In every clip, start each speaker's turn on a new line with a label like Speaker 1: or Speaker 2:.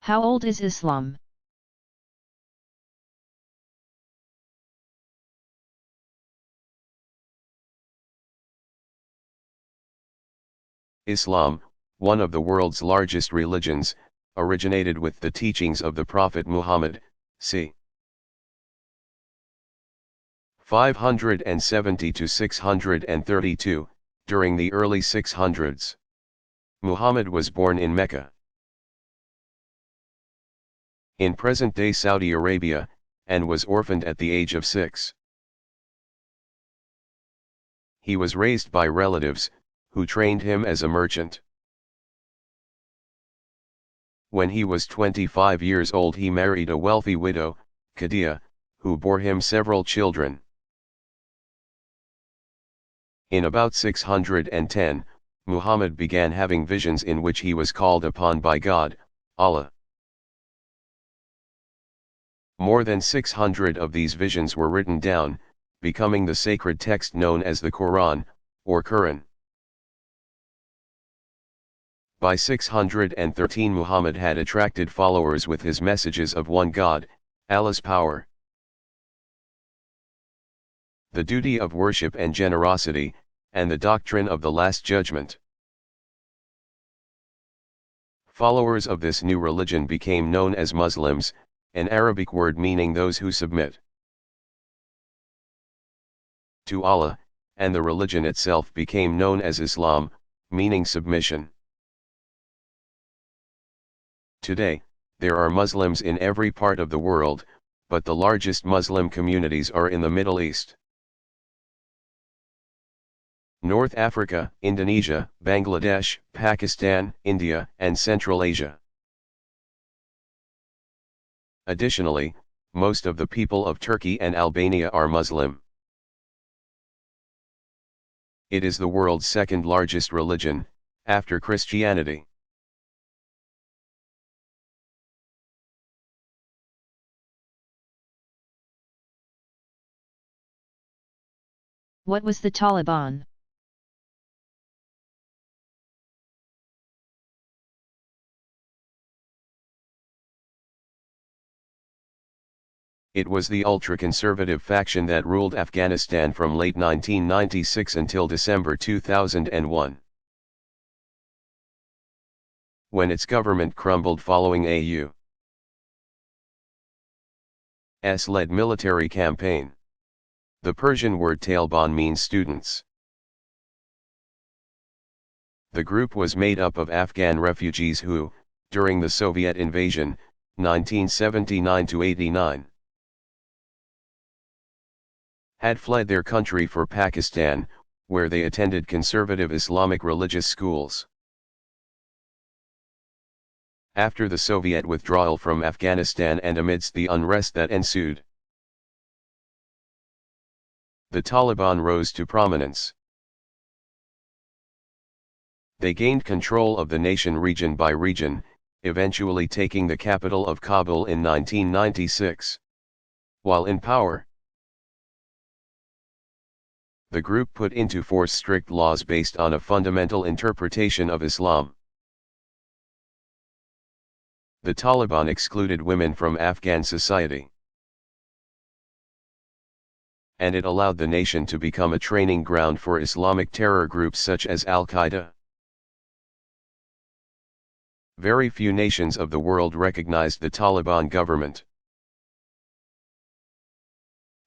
Speaker 1: How old is Islam?
Speaker 2: Islam, one of the world's largest religions, originated with the teachings of the Prophet Muhammad, c. 570 to 632, during the early 600s. Muhammad was born in Mecca, in present-day Saudi Arabia, and was orphaned at the age of 6. He was raised by relatives, who trained him as a merchant. When he was 25 years old he married a wealthy widow, Khadija, who bore him several children. In about 610, Muhammad began having visions in which he was called upon by God, Allah. More than 600 of these visions were written down, becoming the sacred text known as the Quran, or Quran. By 613 Muhammad had attracted followers with his messages of one God, Allah's power, the duty of worship and generosity, and the doctrine of the Last Judgment. Followers of this new religion became known as Muslims, an Arabic word meaning those who submit to Allah, and the religion itself became known as Islam, meaning submission. Today, there are Muslims in every part of the world, but the largest Muslim communities are in the Middle East, North Africa, Indonesia, Bangladesh, Pakistan, India, and Central Asia. Additionally, most of the people of Turkey and Albania are Muslim. It is the world's second largest religion, after Christianity.
Speaker 1: What was the Taliban?
Speaker 2: It was the ultra-conservative faction that ruled Afghanistan from late 1996 until December 2001. When its government crumbled following a U.S.-led military campaign. The Persian word Taliban means students. The group was made up of Afghan refugees who, during the Soviet invasion, 1979–89, had fled their country for Pakistan, where they attended conservative Islamic religious schools. After the Soviet withdrawal from Afghanistan and amidst the unrest that ensued, the Taliban rose to prominence. They gained control of the nation region by region, eventually taking the capital of Kabul in 1996. While in power, the group put into force strict laws based on a fundamental interpretation of Islam. The Taliban excluded women from Afghan society, and it allowed the nation to become a training ground for Islamic terror groups such as Al-Qaeda. Very few nations of the world recognized the Taliban government.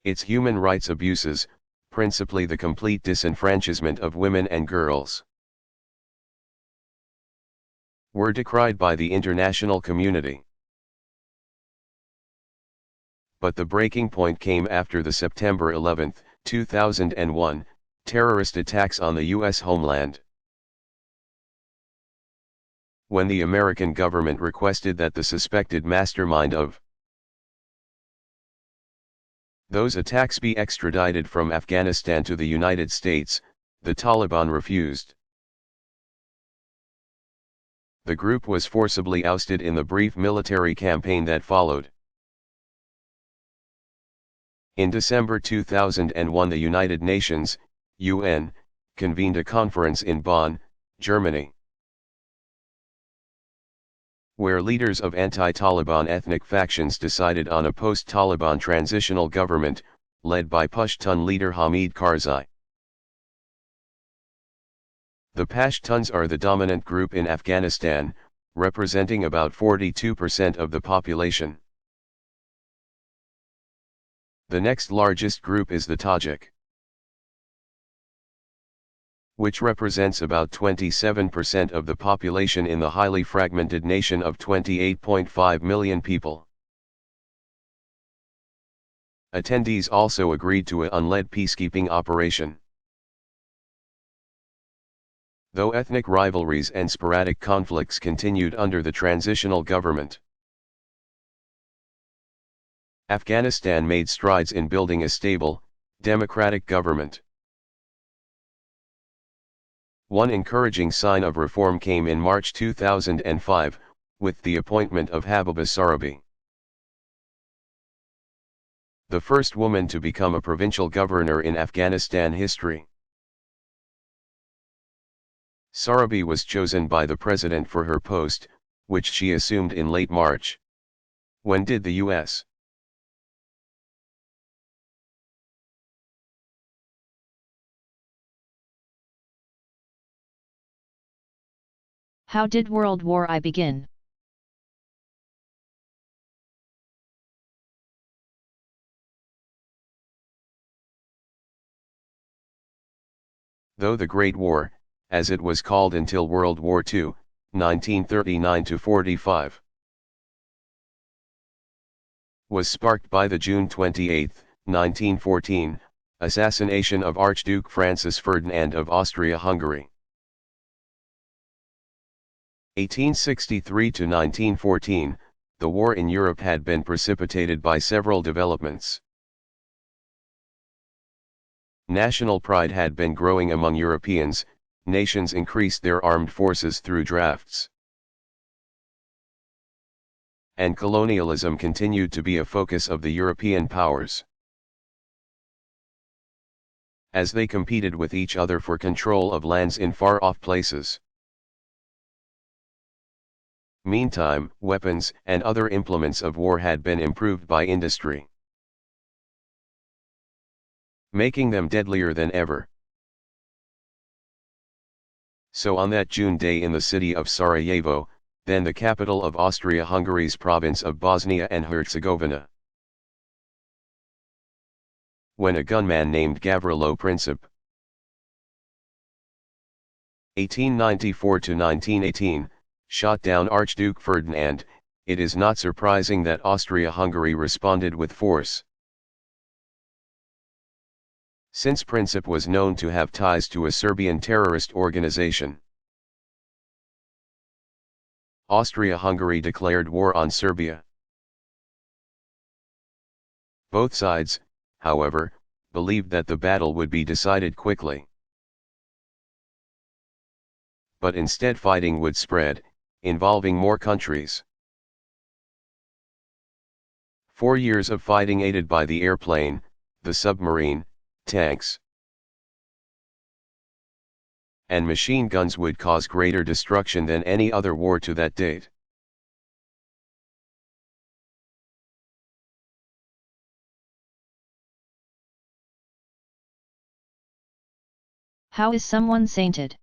Speaker 2: Its human rights abuses, principally the complete disenfranchisement of women and girls, were decried by the international community. But the breaking point came after the September 11, 2001, terrorist attacks on the U.S. homeland. When the American government requested that the suspected mastermind of those attacks be extradited from Afghanistan to the United States, the Taliban refused. The group was forcibly ousted in the brief military campaign that followed. In December 2001, the United Nations, UN, convened a conference in Bonn, Germany. where leaders of anti-Taliban ethnic factions decided on a post-Taliban transitional government, led by Pashtun leader Hamid Karzai. The Pashtuns are the dominant group in Afghanistan, representing about 42% of the population. The next largest group is the Tajik, which represents about 27% of the population in the highly fragmented nation of 28.5 million people. Attendees also agreed to an unled peacekeeping operation. Though ethnic rivalries and sporadic conflicts continued under the transitional government, Afghanistan made strides in building a stable, democratic government. One encouraging sign of reform came in March 2005, with the appointment of Habiba Sorabi, the first woman to become a provincial governor in Afghanistan history. Sorabi was chosen by the president for her post, which she assumed in late March. When did the U.S.
Speaker 1: How did World War I begin?
Speaker 2: Though the Great War, as it was called until World War II, 1939–45, was sparked by the June 28, 1914, assassination of Archduke Francis Ferdinand of Austria-Hungary. 1863–1914, the war in Europe had been precipitated by several developments. National pride had been growing among Europeans, nations increased their armed forces through drafts, and colonialism continued to be a focus of the European powers, as they competed with each other for control of lands in far-off places. Meantime, weapons and other implements of war had been improved by industry, making them deadlier than ever. So on that June day in the city of Sarajevo, then the capital of Austria-Hungary's province of Bosnia and Herzegovina, when a gunman named Gavrilo Princip, 1894–1918, shot down Archduke Ferdinand, it is not surprising that Austria-Hungary responded with force. Since Princip was known to have ties to a Serbian terrorist organization, Austria-Hungary declared war on Serbia. Both sides, however, believed that the battle would be decided quickly. But instead fighting would spread, involving more countries. 4 years of fighting aided by the airplane, the submarine, tanks, and machine guns would cause greater destruction than any other war to that date.
Speaker 1: How is someone sainted?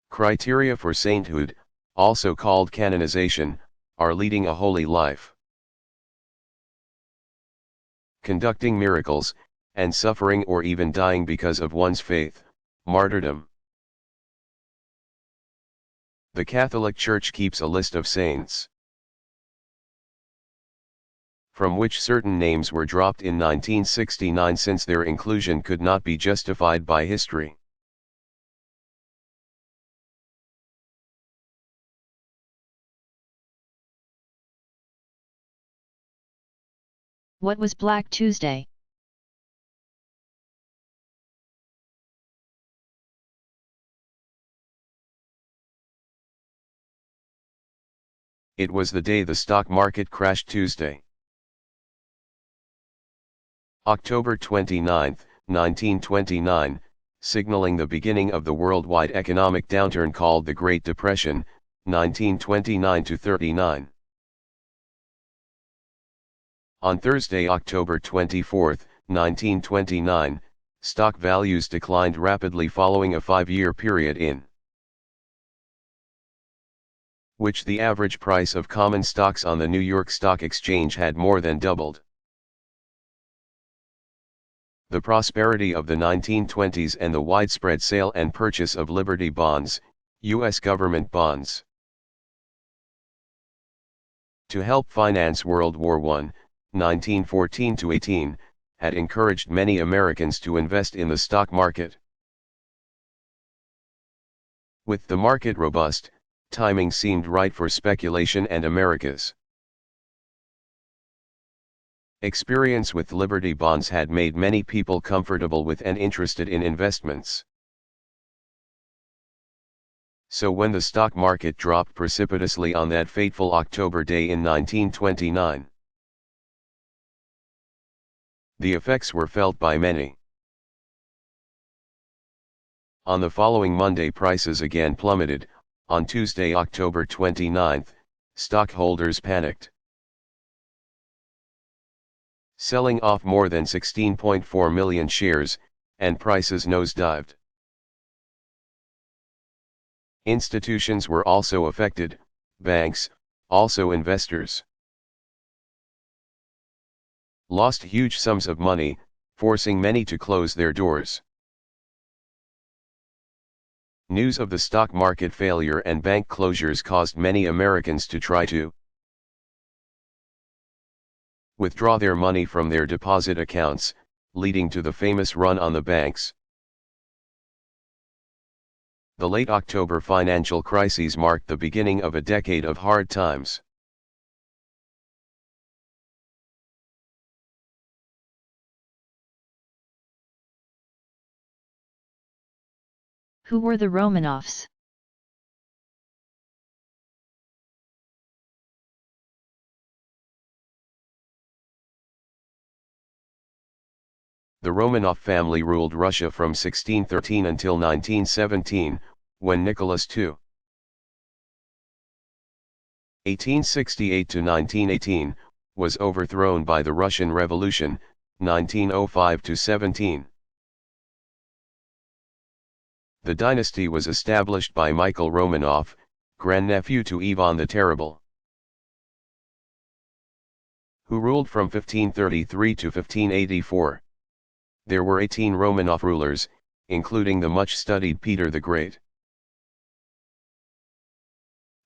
Speaker 2: Criteria for sainthood, also called canonization, are leading a holy life, conducting miracles, and suffering or even dying because of one's faith, martyrdom. The Catholic Church keeps a list of saints, from which certain names were dropped in 1969 since their inclusion could not be justified by history.
Speaker 1: What was Black Tuesday?
Speaker 2: It was the day the stock market crashed Tuesday. October 29, 1929, signaling the beginning of the worldwide economic downturn called the Great Depression, 1929-39. On Thursday, October 24, 1929, stock values declined rapidly following a 5-year period in which the average price of common stocks on the New York Stock Exchange had more than doubled. The prosperity of the 1920s and the widespread sale and purchase of Liberty bonds, U.S. government bonds, to help finance World War I, 1914-18, had encouraged many Americans to invest in the stock market. With the market robust, timing seemed right for speculation, and America's experience with Liberty bonds had made many people comfortable with and interested in investments. So when the stock market dropped precipitously on that fateful October day in 1929, the effects were felt by many. On the following Monday, prices again plummeted. On Tuesday, October 29, stockholders panicked, selling off more than 16.4 million shares, and prices nosedived. Institutions were also affected, banks, also investors, lost huge sums of money, forcing many to close their doors. News of the stock market failure and bank closures caused many Americans to try to withdraw their money from their deposit accounts, leading to the famous run on the banks. The late October financial crises marked the beginning of a decade of hard times.
Speaker 1: Who were the Romanovs?
Speaker 2: The Romanov family ruled Russia from 1613 until 1917, when Nicholas II, 1868 to 1918, was overthrown by the Russian Revolution, 1905 to 17. The dynasty was established by Michael Romanov, grandnephew to Ivan the Terrible, who ruled from 1533 to 1584. There were 18 Romanov rulers, including the much-studied Peter the Great,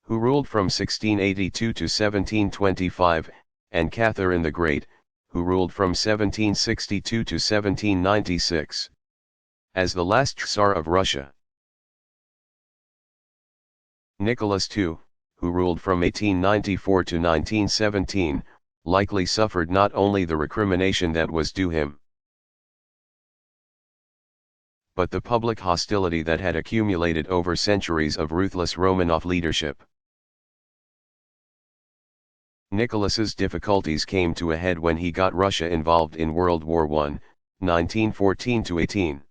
Speaker 2: who ruled from 1682 to 1725, and Catherine the Great, who ruled from 1762 to 1796. As the last Tsar of Russia, Nicholas II, who ruled from 1894 to 1917, likely suffered not only the recrimination that was due him, but the public hostility that had accumulated over centuries of ruthless Romanov leadership. Nicholas's difficulties came to a head when he got Russia involved in World War I, 1914-18.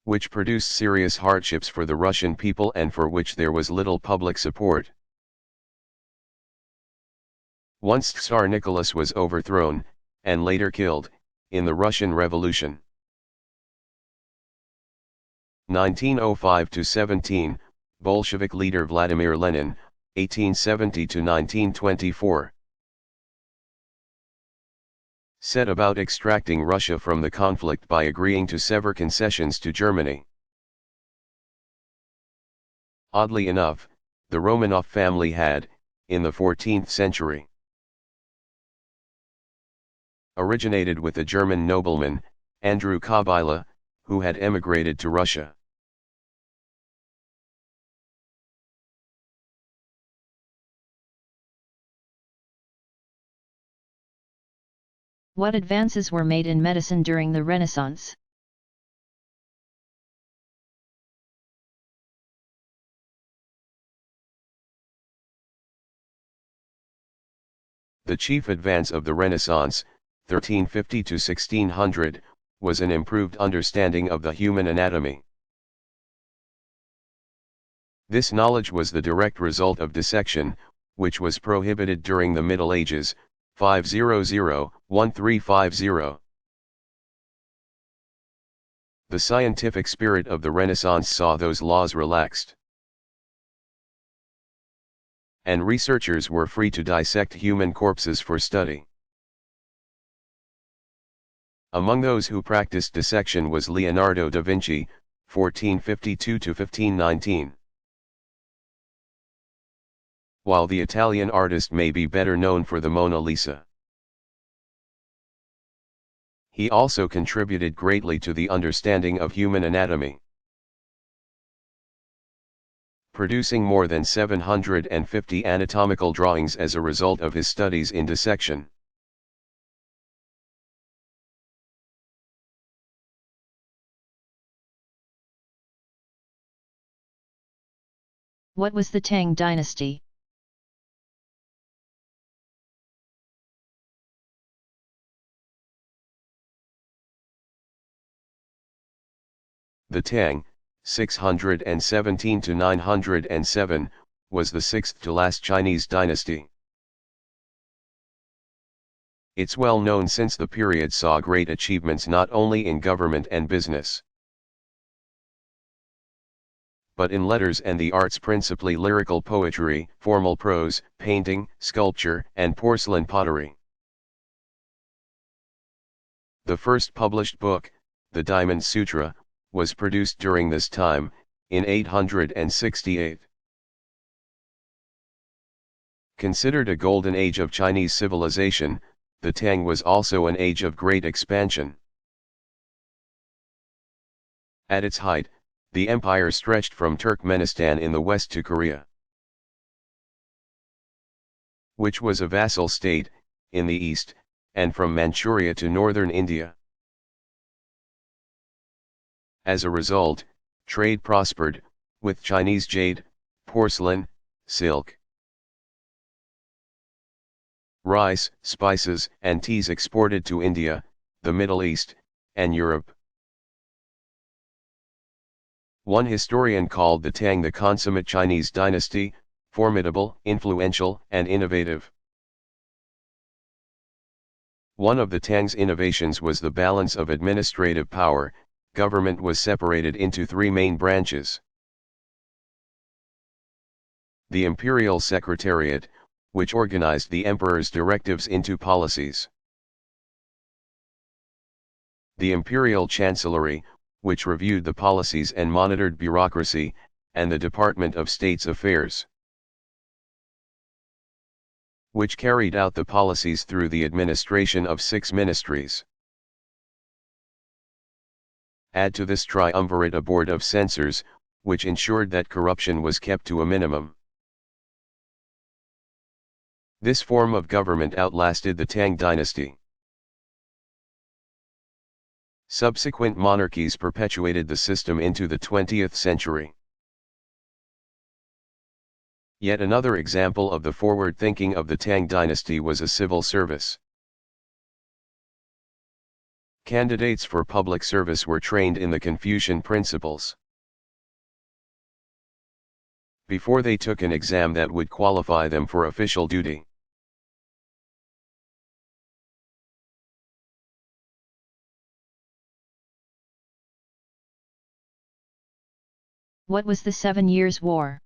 Speaker 2: Which produced serious hardships for the Russian people and for which there was little public support. Once Tsar Nicholas was overthrown, and later killed, in the Russian Revolution. 1905-17, Bolshevik leader Vladimir Lenin, 1870-1924. Set about extracting Russia from the conflict by agreeing to sever concessions to Germany. Oddly enough, the Romanov family had, in the 14th century, originated with a German nobleman, Andrew Kabila, who had emigrated to Russia.
Speaker 1: What advances were made in medicine during the Renaissance?
Speaker 2: The chief advance of the Renaissance, 1350 to 1600, was an improved understanding of the human anatomy. This knowledge was the direct result of dissection, which was prohibited during the Middle Ages, 500-1350. The scientific spirit of the Renaissance saw those laws relaxed, and researchers were free to dissect human corpses for study. Among those who practiced dissection was Leonardo da Vinci, 1452 to 1519. While the Italian artist may be better known for the Mona Lisa, he also contributed greatly to the understanding of human anatomy, producing more than 750 anatomical drawings as a result of his studies in dissection.
Speaker 1: What was the Tang Dynasty?
Speaker 2: The Tang, 617 to 907, was the sixth to last Chinese dynasty. It's well known since the period saw great achievements not only in government and business, but in letters and the arts, principally lyrical poetry, formal prose, painting, sculpture, and porcelain pottery. The first published book, the Diamond Sutra, was produced during this time, in 868. Considered a golden age of Chinese civilization, the Tang was also an age of great expansion. At its height, the empire stretched from Turkmenistan in the west to Korea, which was a vassal state, in the east, and from Manchuria to northern India. As a result, trade prospered, with Chinese jade, porcelain, silk, rice, spices, and teas exported to India, the Middle East, and Europe. One historian called the Tang the consummate Chinese dynasty, formidable, influential, and innovative. One of the Tang's innovations was the balance of administrative power. Government was separated into three main branches: the Imperial Secretariat, which organized the emperor's directives into policies; the Imperial Chancellery, which reviewed the policies and monitored bureaucracy; and the Department of State's Affairs, which carried out the policies through the administration of 6 ministries. Add to this triumvirate a board of censors, which ensured that corruption was kept to a minimum. This form of government outlasted the Tang dynasty. Subsequent monarchies perpetuated the system into the 20th century. Yet another example of the forward thinking of the Tang dynasty was a civil service. Candidates for public service were trained in the Confucian principles before they took an exam that would qualify them for official duty.
Speaker 1: What was the 7 Years' War?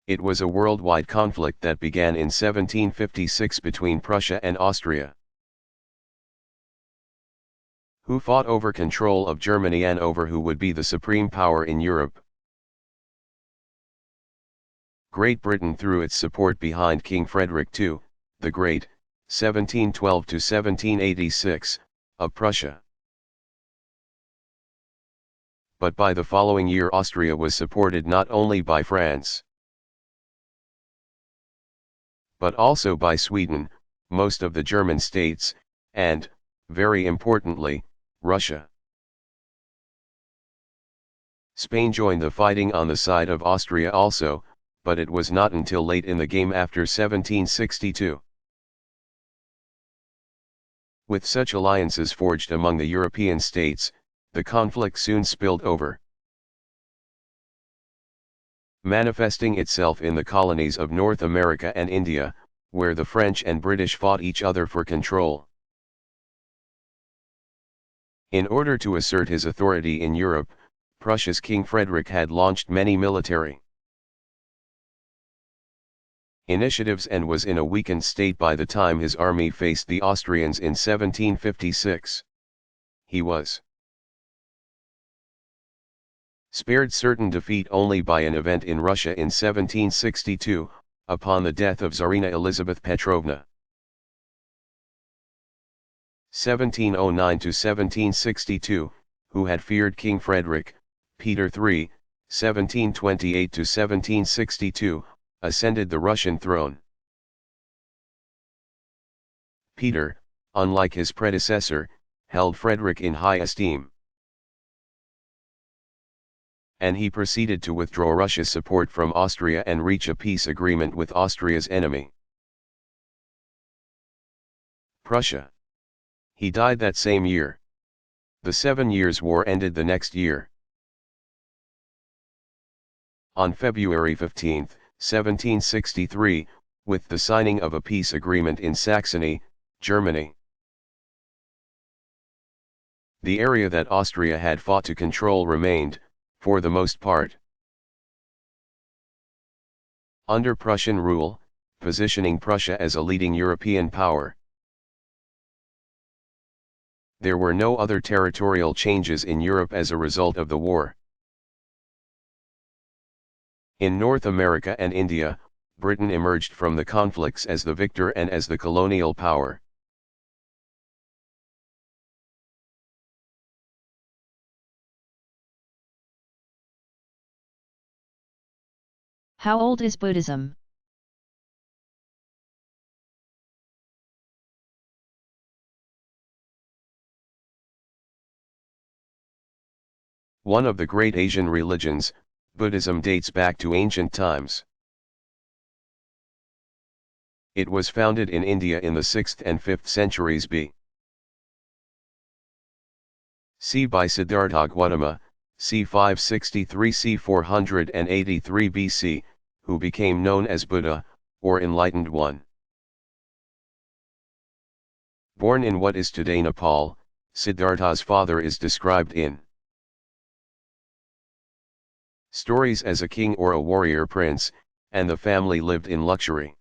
Speaker 2: It was a worldwide conflict that began in 1756 between Prussia and Austria, who fought over control of Germany and over who would be the supreme power in Europe. Great Britain threw its support behind King Frederick II, the Great, 1712 to 1786, of Prussia. But by the following year Austria was supported not only by France, but also by Sweden, most of the German states, and, very importantly, Russia. Spain joined the fighting on the side of Austria also, but it was not until late in the game after 1762. With such alliances forged among the European states, the conflict soon spilled over, manifesting itself in the colonies of North America and India, where the French and British fought each other for control. In order to assert his authority in Europe, Prussia's King Frederick had launched many military initiatives and was in a weakened state by the time his army faced the Austrians in 1756. He was spared certain defeat only by an event in Russia in 1762, upon the death of Tsarina Elizabeth Petrovna. 1709 to 1762, who had feared King Frederick, Peter III, 1728 to 1762, ascended the Russian throne. Peter, unlike his predecessor, held Frederick in high esteem, and he proceeded to withdraw Russia's support from Austria and reach a peace agreement with Austria's enemy, Prussia. He died that same year. The 7 Years' War ended the next year. On February 15, 1763, with the signing of a peace agreement in Saxony, Germany. The area that Austria had fought to control remained, for the most part, under Prussian rule, positioning Prussia as a leading European power. There were no other territorial changes in Europe as a result of the war. In North America and India, Britain emerged from the conflicts as the victor and as the colonial power.
Speaker 1: How old is Buddhism?
Speaker 2: One of the great Asian religions, Buddhism dates back to ancient times. It was founded in India in the 6th and 5th centuries C. by Siddhartha Gautama, c. 563 c. 483 BC, who became known as Buddha, or Enlightened One. Born in what is today Nepal, Siddhartha's father is described in stories as a king or a warrior prince, and the family lived in luxury.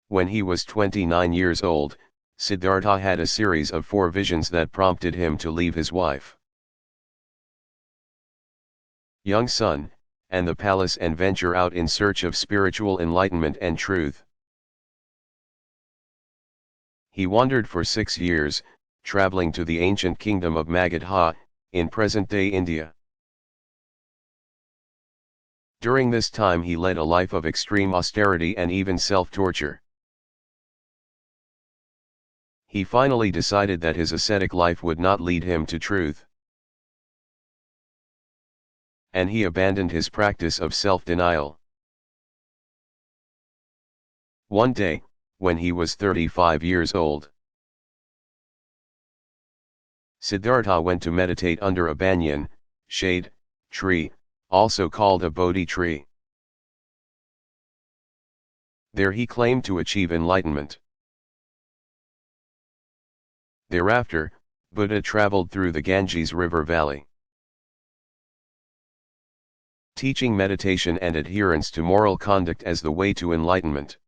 Speaker 2: When he was 29 years old, Siddhartha had a series of 4 visions that prompted him to leave his wife, young son, and the palace and venture out in search of spiritual enlightenment and truth. He wandered for 6 years, traveling to the ancient kingdom of Magadha, in present-day India. During this time he led a life of extreme austerity and even self-torture. He finally decided that his ascetic life would not lead him to truth, and he abandoned his practice of self-denial. One day, when he was 35 years old, Siddhartha went to meditate under a banyan, shade, tree, also called a Bodhi tree. There he claimed to achieve enlightenment. Thereafter, Buddha traveled through the Ganges River valley, teaching meditation and adherence to moral conduct as the way to enlightenment.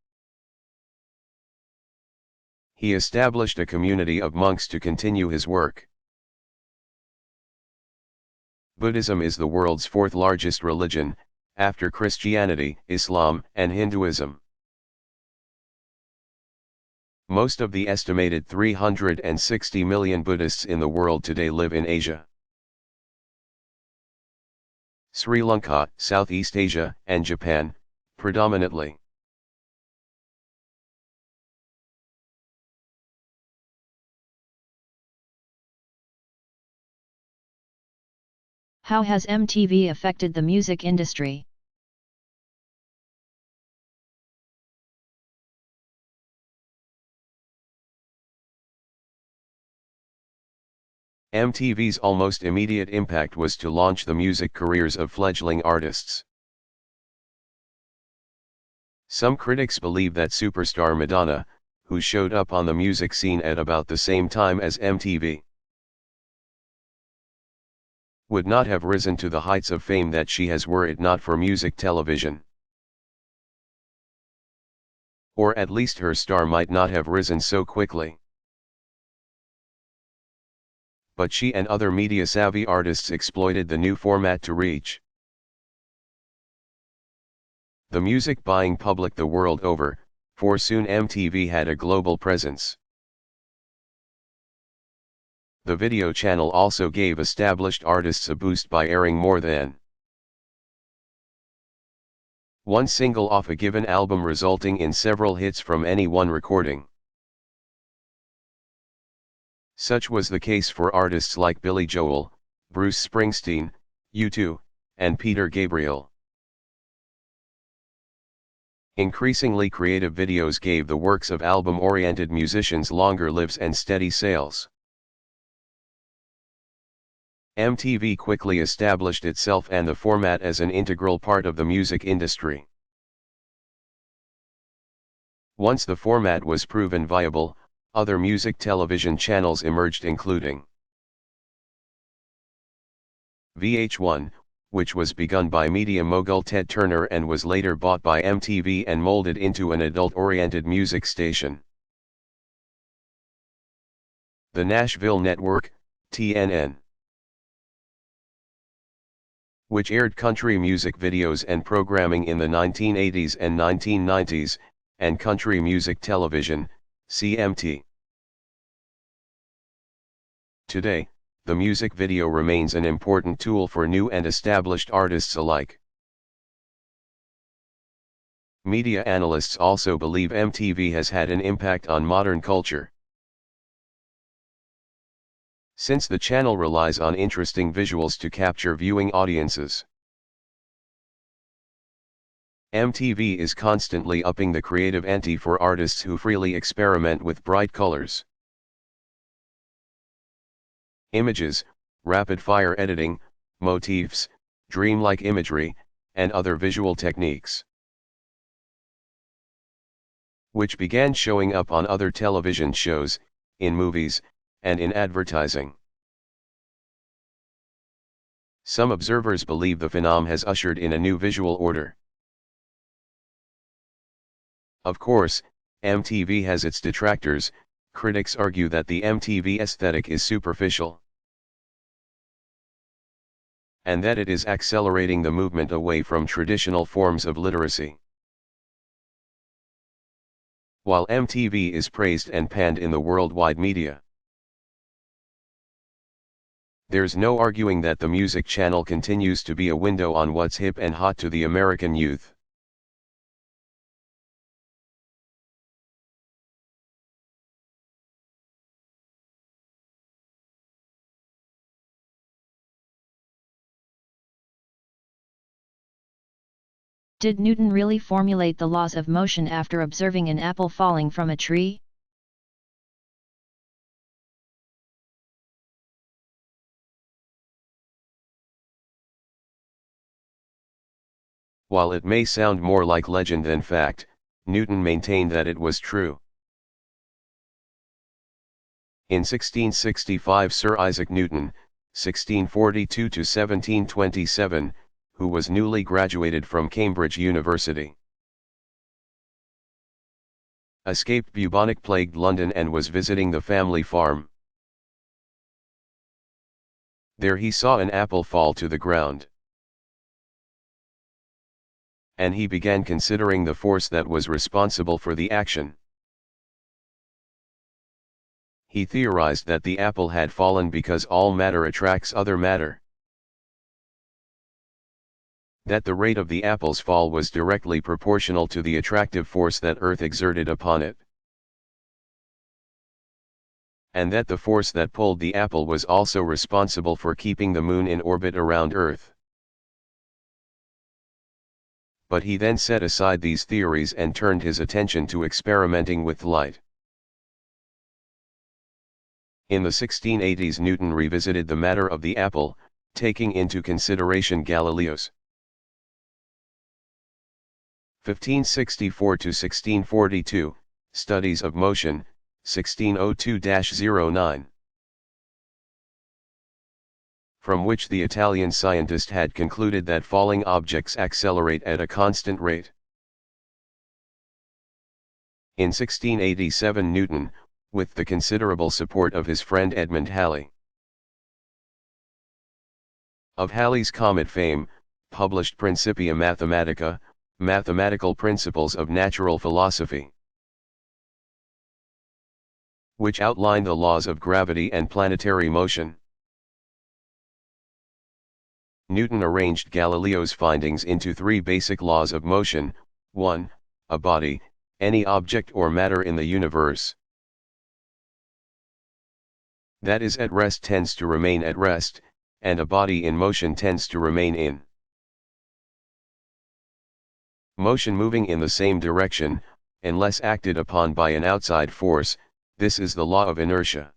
Speaker 2: He established a community of monks to continue his work. Buddhism is the world's 4th largest religion, after Christianity, Islam, and Hinduism. Most of the estimated 360 million Buddhists in the world today live in Asia, Sri Lanka, Southeast Asia, and Japan, predominantly.
Speaker 1: How has MTV affected the music industry?
Speaker 2: MTV's almost immediate impact was to launch the music careers of fledgling artists. Some critics believe that superstar Madonna, who showed up on the music scene at about the same time as MTV, would not have risen to the heights of fame that she has were it not for music television. Or at least her star might not have risen so quickly. But she and other media-savvy artists exploited the new format to reach the music-buying public the world over, for soon MTV had a global presence. The video channel also gave established artists a boost by airing more than one single off a given album, resulting in several hits from any one recording. Such was the case for artists like Billy Joel, Bruce Springsteen, U2, and Peter Gabriel. Increasingly creative videos gave the works of album-oriented musicians longer lives and steady sales. MTV quickly established itself and the format as an integral part of the music industry. Once the format was proven viable, other music television channels emerged, including VH1, which was begun by media mogul Ted Turner and was later bought by MTV and molded into an adult-oriented music station. The Nashville Network, TNN, which aired country music videos and programming in the 1980s and 1990s, and country music television, CMT. Today, the music video remains an important tool for new and established artists alike. Media analysts also believe MTV has had an impact on modern culture. Since the channel relies on interesting visuals to capture viewing audiences, MTV is constantly upping the creative ante for artists who freely experiment with bright colors, images, rapid-fire editing, motifs, dreamlike imagery, and other visual techniques, which began showing up on other television shows, in movies, and in advertising. Some observers believe the phenomenon has ushered in a new visual order. Of course, MTV has its detractors. Critics argue that the MTV aesthetic is superficial, and that it is accelerating the movement away from traditional forms of literacy. While MTV is praised and panned in the worldwide media, there's no arguing that the music channel continues to be a window on what's hip and hot to the American youth.
Speaker 1: Did Newton really formulate the laws of motion after observing an apple falling from a tree?
Speaker 2: While it may sound more like legend than fact, Newton maintained that it was true. In 1665, Sir Isaac Newton, 1642–1727, who was newly graduated from Cambridge University, escaped bubonic-plagued London and was visiting the family farm. There he saw an apple fall to the ground, and he began considering the force that was responsible for the action. He theorized that the apple had fallen because all matter attracts other matter, that the rate of the apple's fall was directly proportional to the attractive force that Earth exerted upon it. and that the force that pulled the apple was also responsible for keeping the moon in orbit around Earth. But he then set aside these theories and turned his attention to experimenting with light. In the 1680s, Newton revisited the matter of the apple, taking into consideration Galileo's 1564–1642, Studies of Motion, 1602–09. From which the Italian scientist had concluded that falling objects accelerate at a constant rate. In 1687, Newton, with the considerable support of his friend Edmund Halley, of Halley's comet fame, published Principia Mathematica, Mathematical Principles of Natural Philosophy, which outlined the laws of gravity and planetary motion. Newton arranged Galileo's findings into three basic laws of motion: 1. A body, any object or matter in the universe, that is at rest tends to remain at rest, and a body in motion tends to remain in motion, moving in the same direction, unless acted upon by an outside force. This is the law of inertia.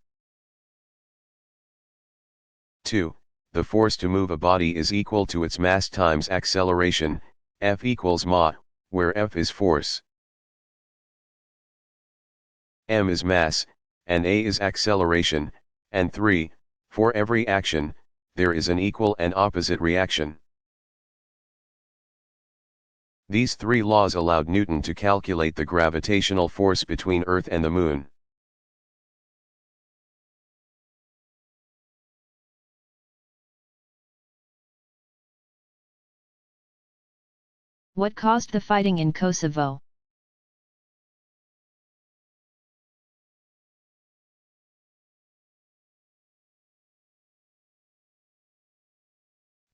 Speaker 2: 2. The force to move a body is equal to its mass times acceleration, F equals ma, where F is force, m is mass, and a is acceleration. And 3. For every action, there is an equal and opposite reaction. These three laws allowed Newton to calculate the gravitational force between Earth and the Moon.
Speaker 1: What caused the fighting in Kosovo?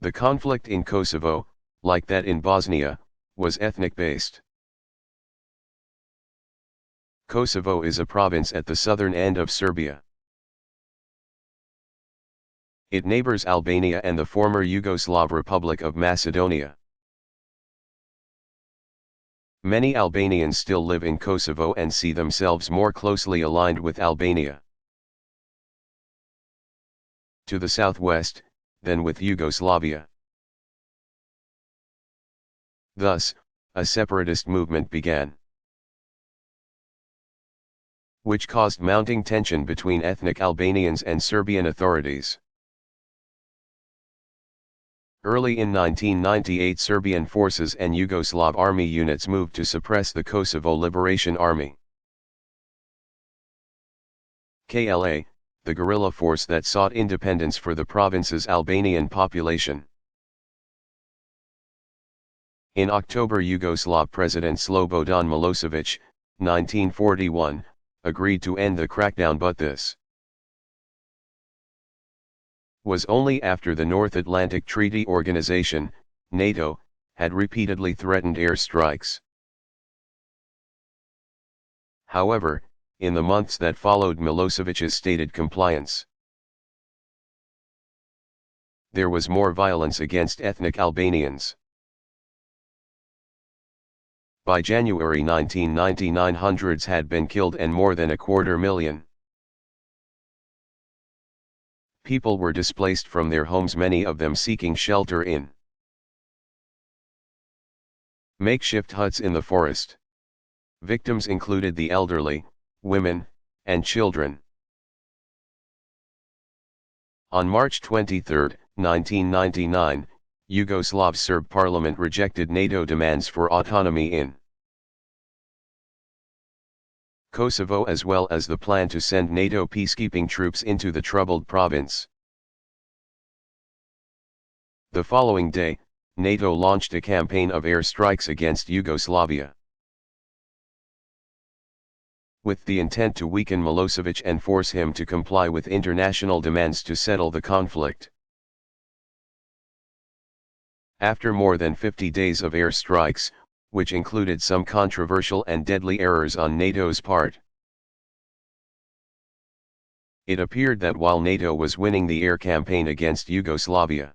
Speaker 2: The conflict in Kosovo, like that in Bosnia, was ethnic-based. Kosovo is a province at the southern end of Serbia. It neighbors Albania and the former Yugoslav Republic of Macedonia. Many Albanians still live in Kosovo and see themselves more closely aligned with Albania to the southwest than with Yugoslavia. Thus, a separatist movement began, which caused mounting tension between ethnic Albanians and Serbian authorities. Early in 1998, Serbian forces and Yugoslav army units moved to suppress the Kosovo Liberation Army (KLA), the guerrilla force that sought independence for the province's Albanian population. In October, Yugoslav President Slobodan Milosevic, 1941, agreed to end the crackdown, but this was only after the North Atlantic Treaty Organization, NATO, had repeatedly threatened airstrikes. However, in the months that followed Milosevic's stated compliance, there was more violence against ethnic Albanians. By January 1999, hundreds had been killed and more than 250,000 people were displaced from their homes, many of them seeking shelter in makeshift huts in the forest. Victims included the elderly, women, and children. On March 23, 1999, Yugoslav Serb parliament rejected NATO demands for autonomy in Kosovo, as well as the plan to send NATO peacekeeping troops into the troubled province. The following day, NATO launched a campaign of airstrikes against Yugoslavia, with the intent to weaken Milosevic and force him to comply with international demands to settle the conflict. After more than 50 days of airstrikes, which included some controversial and deadly errors on NATO's part, It appeared that while NATO was winning the air campaign against Yugoslavia,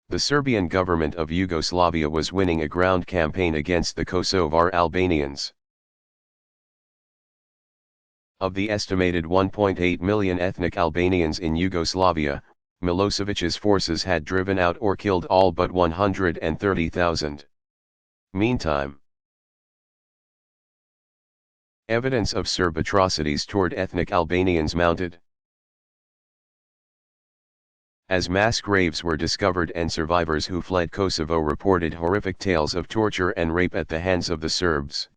Speaker 2: the Serbian government of Yugoslavia was winning a ground campaign against the Kosovar Albanians. Of the estimated 1.8 million ethnic Albanians in Yugoslavia, Milosevic's forces had driven out or killed all but 130,000. Meantime, evidence of Serb atrocities toward ethnic Albanians mounted. As mass graves were discovered and survivors who fled Kosovo reported horrific tales of torture and rape at the hands of the Serbs.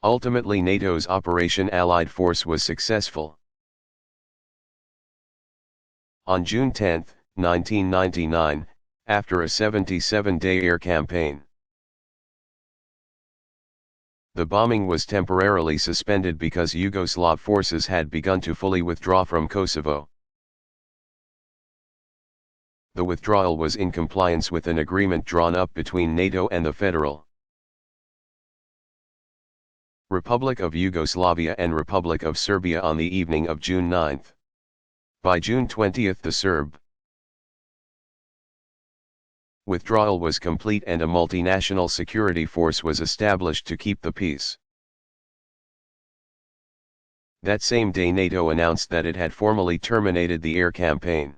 Speaker 2: Ultimately, NATO's Operation Allied Force was successful. On June 10, 1999, after a 77-day air campaign, the bombing was temporarily suspended because Yugoslav forces had begun to fully withdraw from Kosovo. The withdrawal was in compliance with an agreement drawn up between NATO and the Federal Republic of Yugoslavia and Republic of Serbia on the evening of June 9. By June 20 the Serb withdrawal was complete and a multinational security force was established to keep the peace. That same day NATO announced that it had formally terminated the air campaign.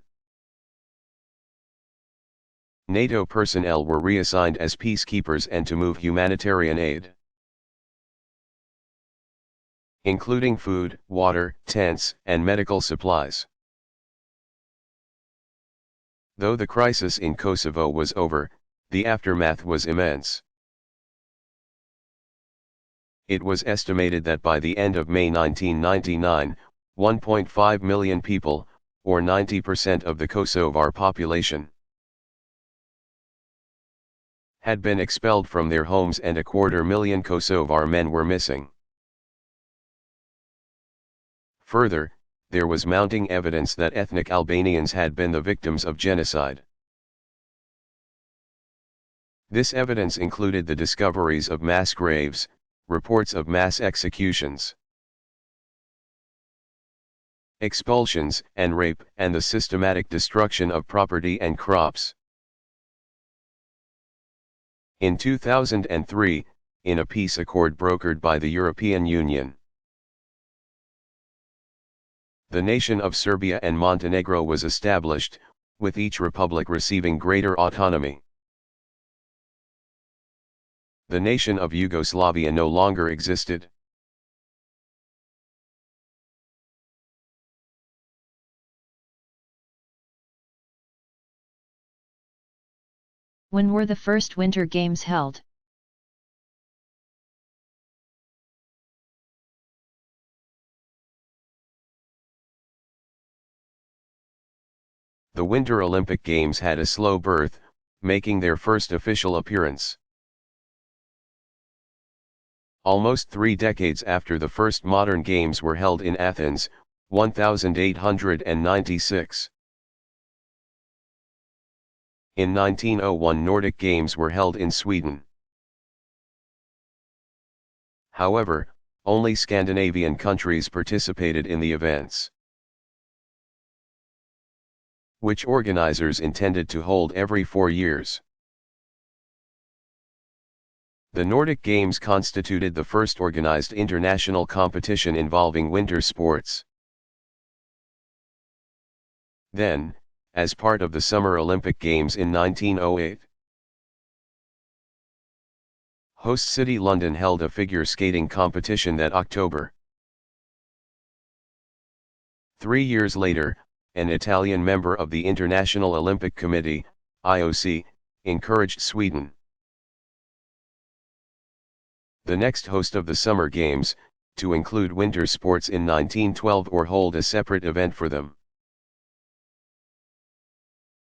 Speaker 2: NATO personnel were reassigned as peacekeepers and to move humanitarian aid, including food, water, tents, and medical supplies. Though the crisis in Kosovo was over, the aftermath was immense. It was estimated that by the end of May 1999, 1.5 million people, or 90% of the Kosovar population, had been expelled from their homes and 250,000 Kosovar men were missing. Further, there was mounting evidence that ethnic Albanians had been the victims of genocide. This evidence included the discoveries of mass graves, reports of mass executions, expulsions and rape, and the systematic destruction of property and crops. In 2003, in a peace accord brokered by the European Union, the nation of Serbia and Montenegro was established, with each republic receiving greater autonomy. The nation of Yugoslavia no longer existed.
Speaker 1: When were the first Winter Games held?
Speaker 2: The Winter Olympic Games had a slow birth, making their first official appearance almost 3 decades after the first modern games were held in Athens, 1896. In 1901 Nordic Games were held in Sweden. However, only Scandinavian countries participated in the events, which organizers intended to hold every 4 years. The Nordic Games constituted the first organized international competition involving winter sports. Then, as part of the Summer Olympic Games in 1908, host city London held a figure skating competition that October. 3 years later, an Italian member of the International Olympic Committee, IOC, encouraged Sweden, the next host of the Summer Games, to include winter sports in 1912 or hold a separate event for them.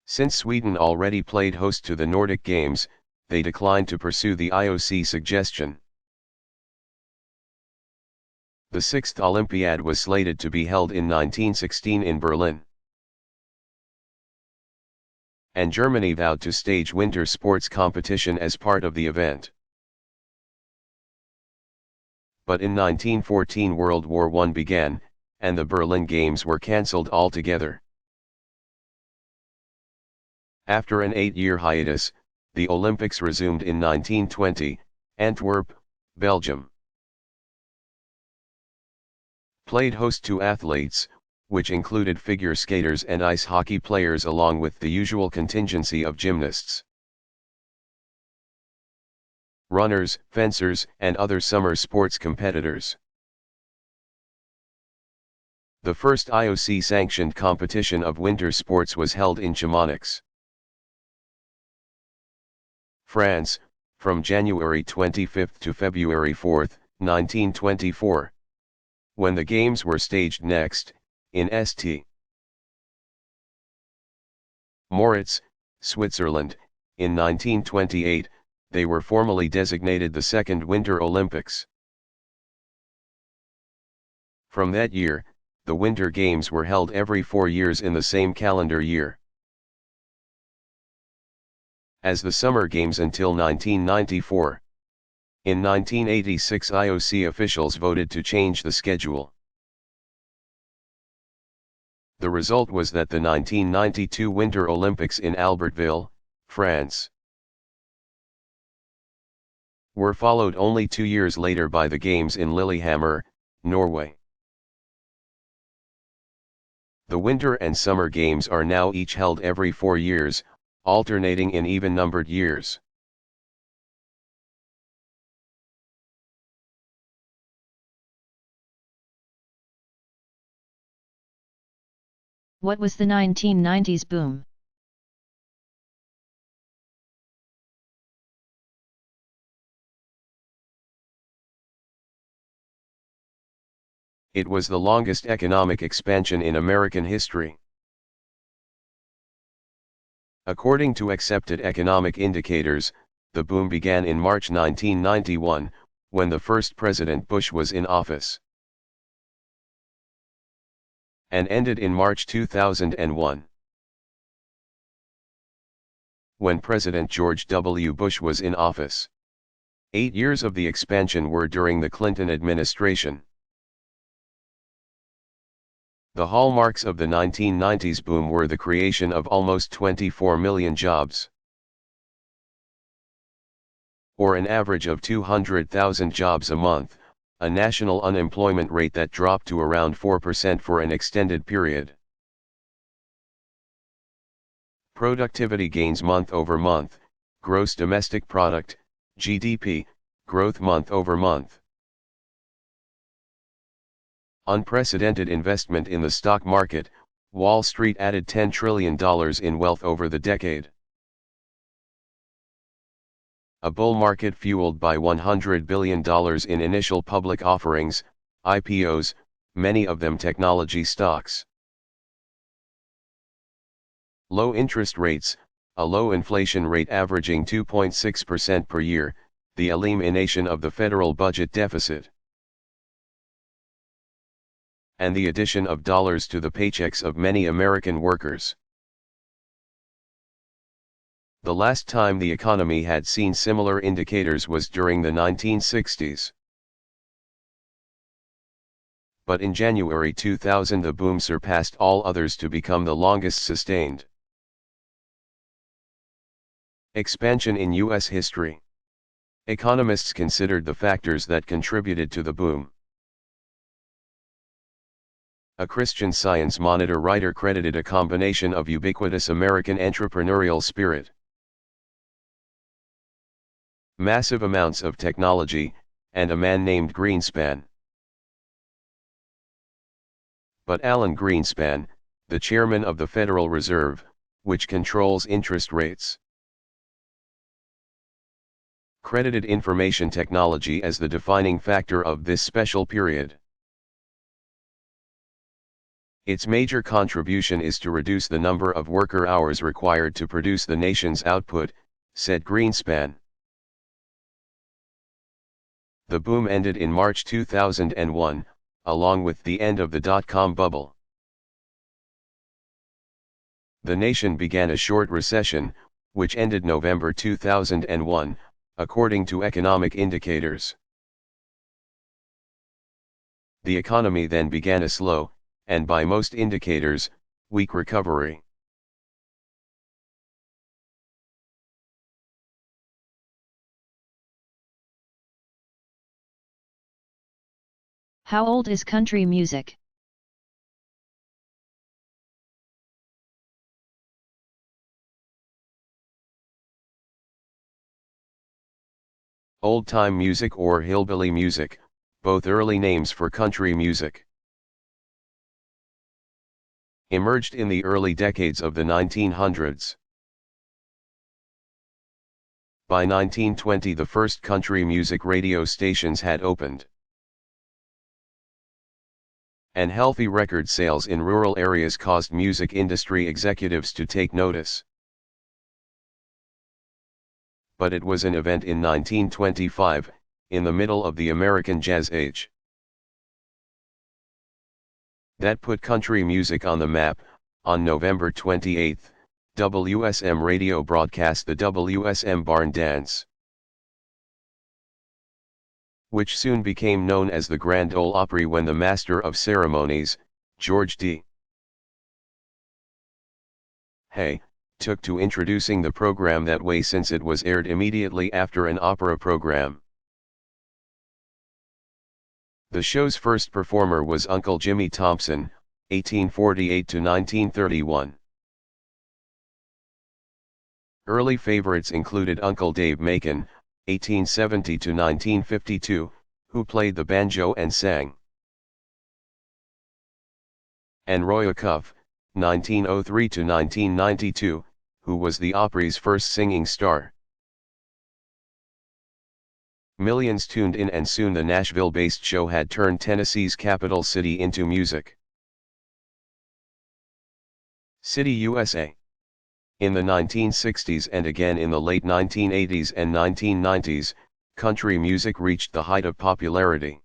Speaker 2: Since Sweden already played host to the Nordic Games, they declined to pursue the IOC suggestion. The 6th Olympiad was slated to be held in 1916 in Berlin, and Germany vowed to stage winter sports competition as part of the event. but in 1914 World War I began, and the Berlin Games were cancelled altogether. After an 8-year hiatus, the Olympics resumed in 1920, Antwerp, Belgium. Played host to athletes, which included figure skaters and ice hockey players along with the usual contingency of gymnasts, runners, fencers, and other summer sports competitors. The first IOC-sanctioned competition of winter sports was held in Chamonix, France, from January 25 to February 4, 1924. When the games were staged next, in St. Moritz, Switzerland, in 1928, they were formally designated the Second Winter Olympics. From that year, the Winter Games were held every 4 years in the same calendar year, as the Summer Games until 1994. In 1986 IOC officials voted to change the schedule. The result was that the 1992 Winter Olympics in Albertville, France, were followed only 2 years later by the Games in Lillehammer, Norway. The Winter and Summer Games are now each held every 4 years, alternating in even-numbered years.
Speaker 1: What was the 1990s boom?
Speaker 2: It was the longest economic expansion in American history. According to accepted economic indicators, the boom began in March 1991, when the first President Bush was in office, and ended in March 2001, when President George W. Bush was in office. 8 years of the expansion were during the Clinton administration. The hallmarks of the 1990s boom were the creation of almost 24 million jobs, or an average of 200,000 jobs a month, a national unemployment rate that dropped to around 4% for an extended period. Productivity gains month over month, gross domestic product, GDP, growth month over month. Unprecedented investment in the stock market, Wall Street added $10 trillion in wealth over the decade. A bull market fueled by $100 billion in initial public offerings, IPOs, many of them technology stocks. Low interest rates, a low inflation rate averaging 2.6% per year, the elimination of the federal budget deficit, and the addition of dollars to the paychecks of many American workers. The last time the economy had seen similar indicators was during the 1960s. But in January 2000 the boom surpassed all others to become the longest sustained expansion in U.S. history. Economists considered the factors that contributed to the boom. A Christian Science Monitor writer credited a combination of ubiquitous American entrepreneurial spirit, massive amounts of technology, and a man named Greenspan. But Alan Greenspan, the chairman of the Federal Reserve, which controls interest rates, credited information technology as the defining factor of this special period. Its major contribution is to reduce the number of worker hours required to produce the nation's output, said Greenspan. The boom ended in March 2001, along with the end of the dot-com bubble. The nation began a short recession, which ended November 2001, according to economic indicators. The economy then began a slow, and by most indicators, weak recovery.
Speaker 1: How old is country music?
Speaker 2: Old-time music or hillbilly music, both early names for country music. Emerged in the early decades of the 1900s. By 1920 the first country music radio stations had opened. And healthy record sales in rural areas caused music industry executives to take notice. But it was an event in 1925, in the middle of the American jazz age, that put country music on the map. On November 28, WSM Radio broadcast the WSM Barn Dance, which soon became known as the Grand Ole Opry when the Master of Ceremonies, George D. Hay, took to introducing the program that way since it was aired immediately after an opera program. The show's first performer was Uncle Jimmy Thompson, 1848 to 1931. Early favorites included Uncle Dave Macon, 1870 to 1952, who played the banjo and sang, and Roy Acuff, 1903 to 1992, who was the Opry's first singing star. Millions tuned in and soon the Nashville-based show had turned Tennessee's capital city into music city, USA. In the 1960s and again in the late 1980s and 1990s, country music reached the height of popularity.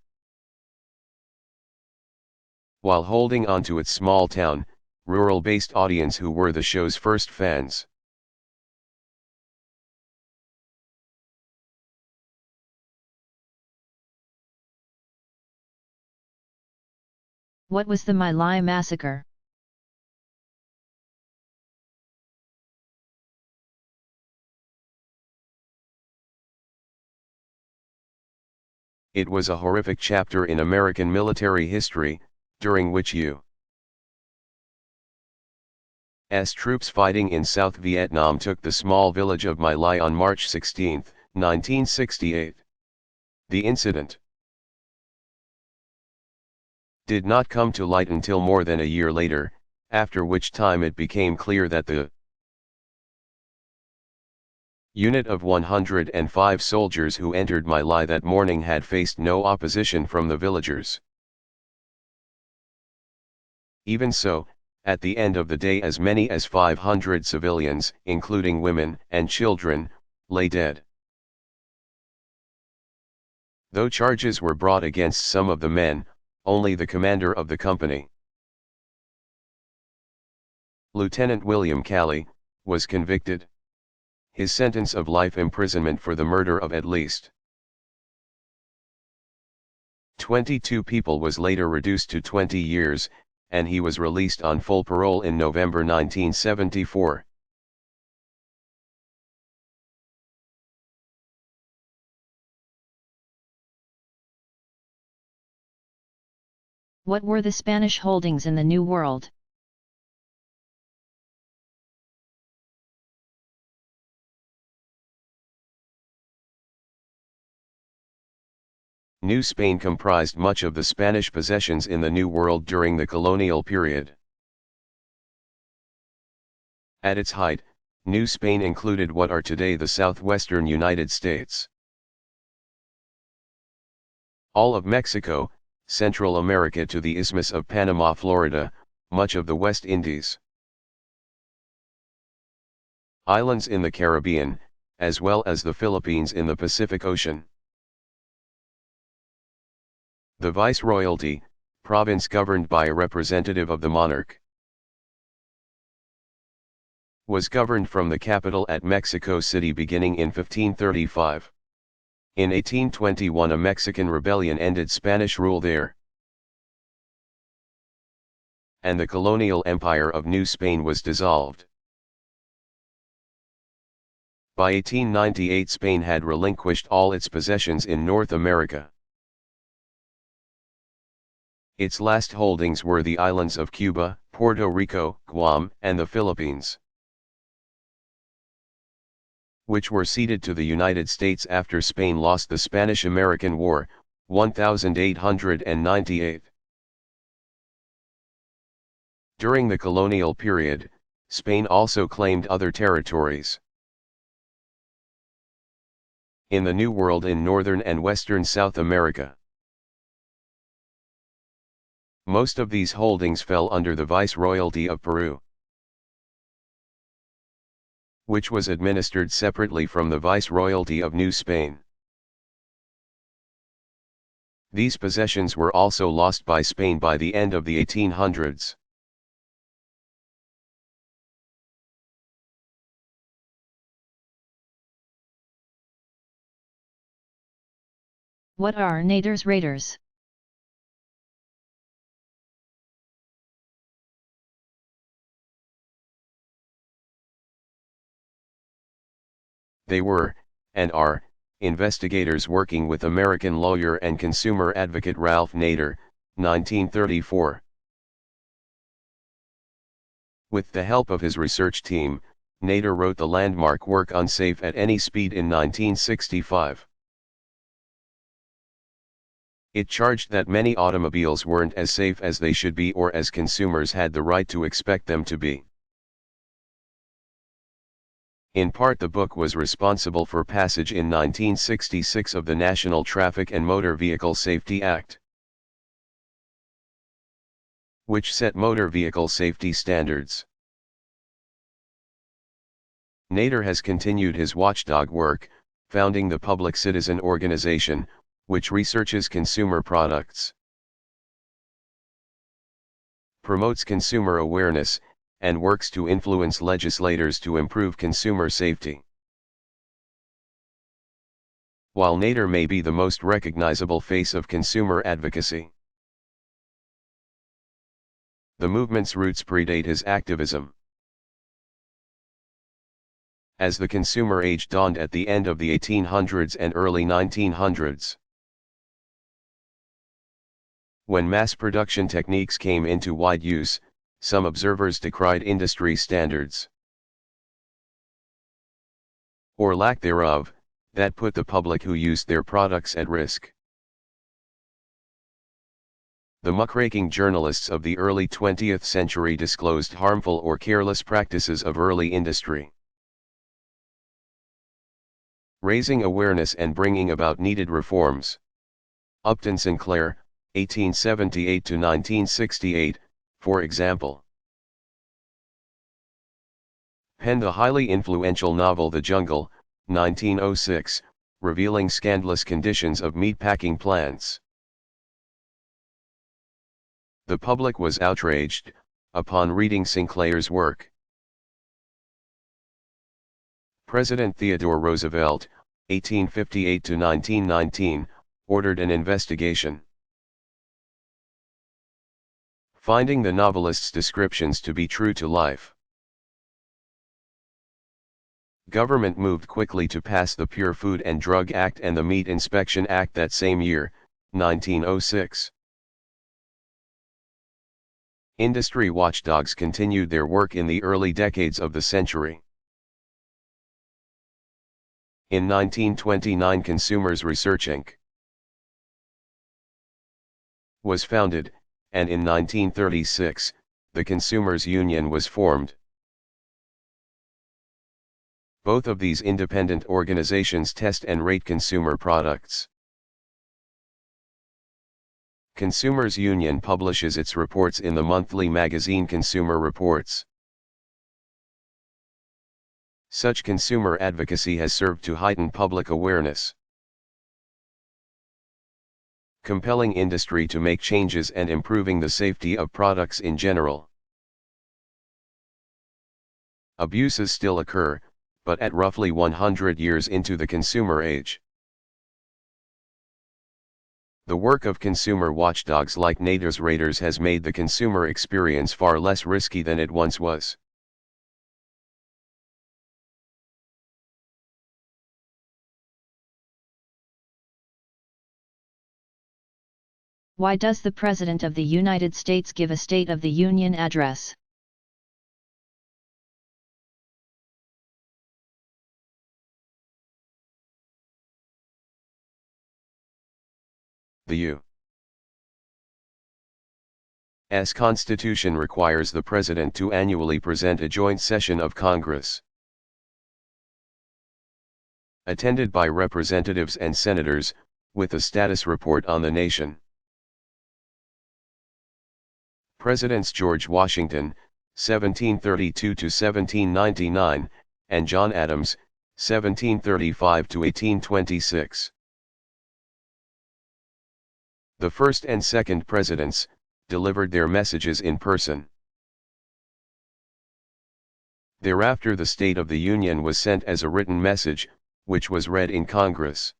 Speaker 2: While holding on to its small-town, rural-based audience who were the show's first fans.
Speaker 1: What was the My Lai massacre?
Speaker 2: It was a horrific chapter in American military history, during which U.S. troops fighting in South Vietnam took the small village of My Lai on March 16, 1968. The incident did not come to light until more than a year later, after which time it became clear that the unit of 105 soldiers who entered My Lai that morning had faced no opposition from the villagers. Even so, at the end of the day as many as 500 civilians, including women and children, lay dead. Though charges were brought against some of the men, only the commander of the company, Lieutenant William Calley, was convicted. His sentence of life imprisonment for the murder of at least 22 people was later reduced to 20 years, and he was released on full parole in November 1974.
Speaker 1: What were the Spanish holdings in the New World?
Speaker 2: New Spain comprised much of the Spanish possessions in the New World during the colonial period. At its height, New Spain included what are today the southwestern United States, all of Mexico, Central America to the Isthmus of Panama, Florida, much of the West Indies, islands in the Caribbean, as well as the Philippines in the Pacific Ocean. The Viceroyalty, province governed by a representative of the monarch, was governed from the capital at Mexico City beginning in 1535. In 1821 a Mexican rebellion ended Spanish rule there. and the colonial empire of New Spain was dissolved. By 1898 Spain had relinquished all its possessions in North America. Its last holdings were the islands of Cuba, Puerto Rico, Guam, and the Philippines, which were ceded to the United States after Spain lost the Spanish-American War, 1898. During the colonial period, Spain also claimed other territories in the New World in northern and western South America. Most of these holdings fell under the Viceroyalty of Peru, which was administered separately from the Viceroyalty of New Spain. These possessions were also lost by Spain by the end of the 1800s.
Speaker 1: What are Naders Raiders?
Speaker 2: They were, and are, investigators working with American lawyer and consumer advocate Ralph Nader, 1934. With the help of his research team, Nader wrote the landmark work Unsafe at Any Speed in 1965. It charged that many automobiles weren't as safe as they should be or as consumers had the right to expect them to be. In part the book was responsible for passage in 1966 of the National Traffic and Motor Vehicle Safety Act, which set motor vehicle safety standards. Nader has continued his watchdog work, founding the Public Citizen Organization, which researches consumer products, promotes consumer awareness, and works to influence legislators to improve consumer safety. While Nader may be the most recognizable face of consumer advocacy, the movement's roots predate his activism. As the consumer age dawned at the end of the 1800s and early 1900s, when mass production techniques came into wide use, some observers decried industry standards, or lack thereof, that put the public who used their products at risk. The muckraking journalists of the early 20th century disclosed harmful or careless practices of early industry, raising awareness and bringing about needed reforms. Upton Sinclair, 1878 to 1968, for example, penned the highly influential novel The Jungle, 1906, revealing scandalous conditions of meatpacking plants. The public was outraged upon reading Sinclair's work. President Theodore Roosevelt, 1858 to 1919, ordered an investigation, finding the novelist's descriptions to be true to life. Government moved quickly to pass the Pure Food and Drug Act and the Meat Inspection Act that same year, 1906. Industry watchdogs continued their work in the early decades of the century. In 1929 Consumers Research Inc. was founded, and in 1936, the Consumers Union was formed. Both of these independent organizations test and rate consumer products. Consumers Union publishes its reports in the monthly magazine Consumer Reports. Such consumer advocacy has served to heighten public awareness, compelling industry to make changes and improving the safety of products in general. Abuses still occur, but at roughly 100 years into the consumer age, The work of consumer watchdogs like Naders Raiders has made the consumer experience far less risky than it once was.
Speaker 1: Why does the President of the United States give a State of the Union address?
Speaker 2: The U.S. Constitution requires the President to annually present a joint session of Congress, attended by representatives and senators, with a status report on the nation. Presidents George Washington, 1732–1799, and John Adams, 1735–1826. The first and second presidents delivered their messages in person. Thereafter the State of the Union was sent as a written message, which was read in Congress.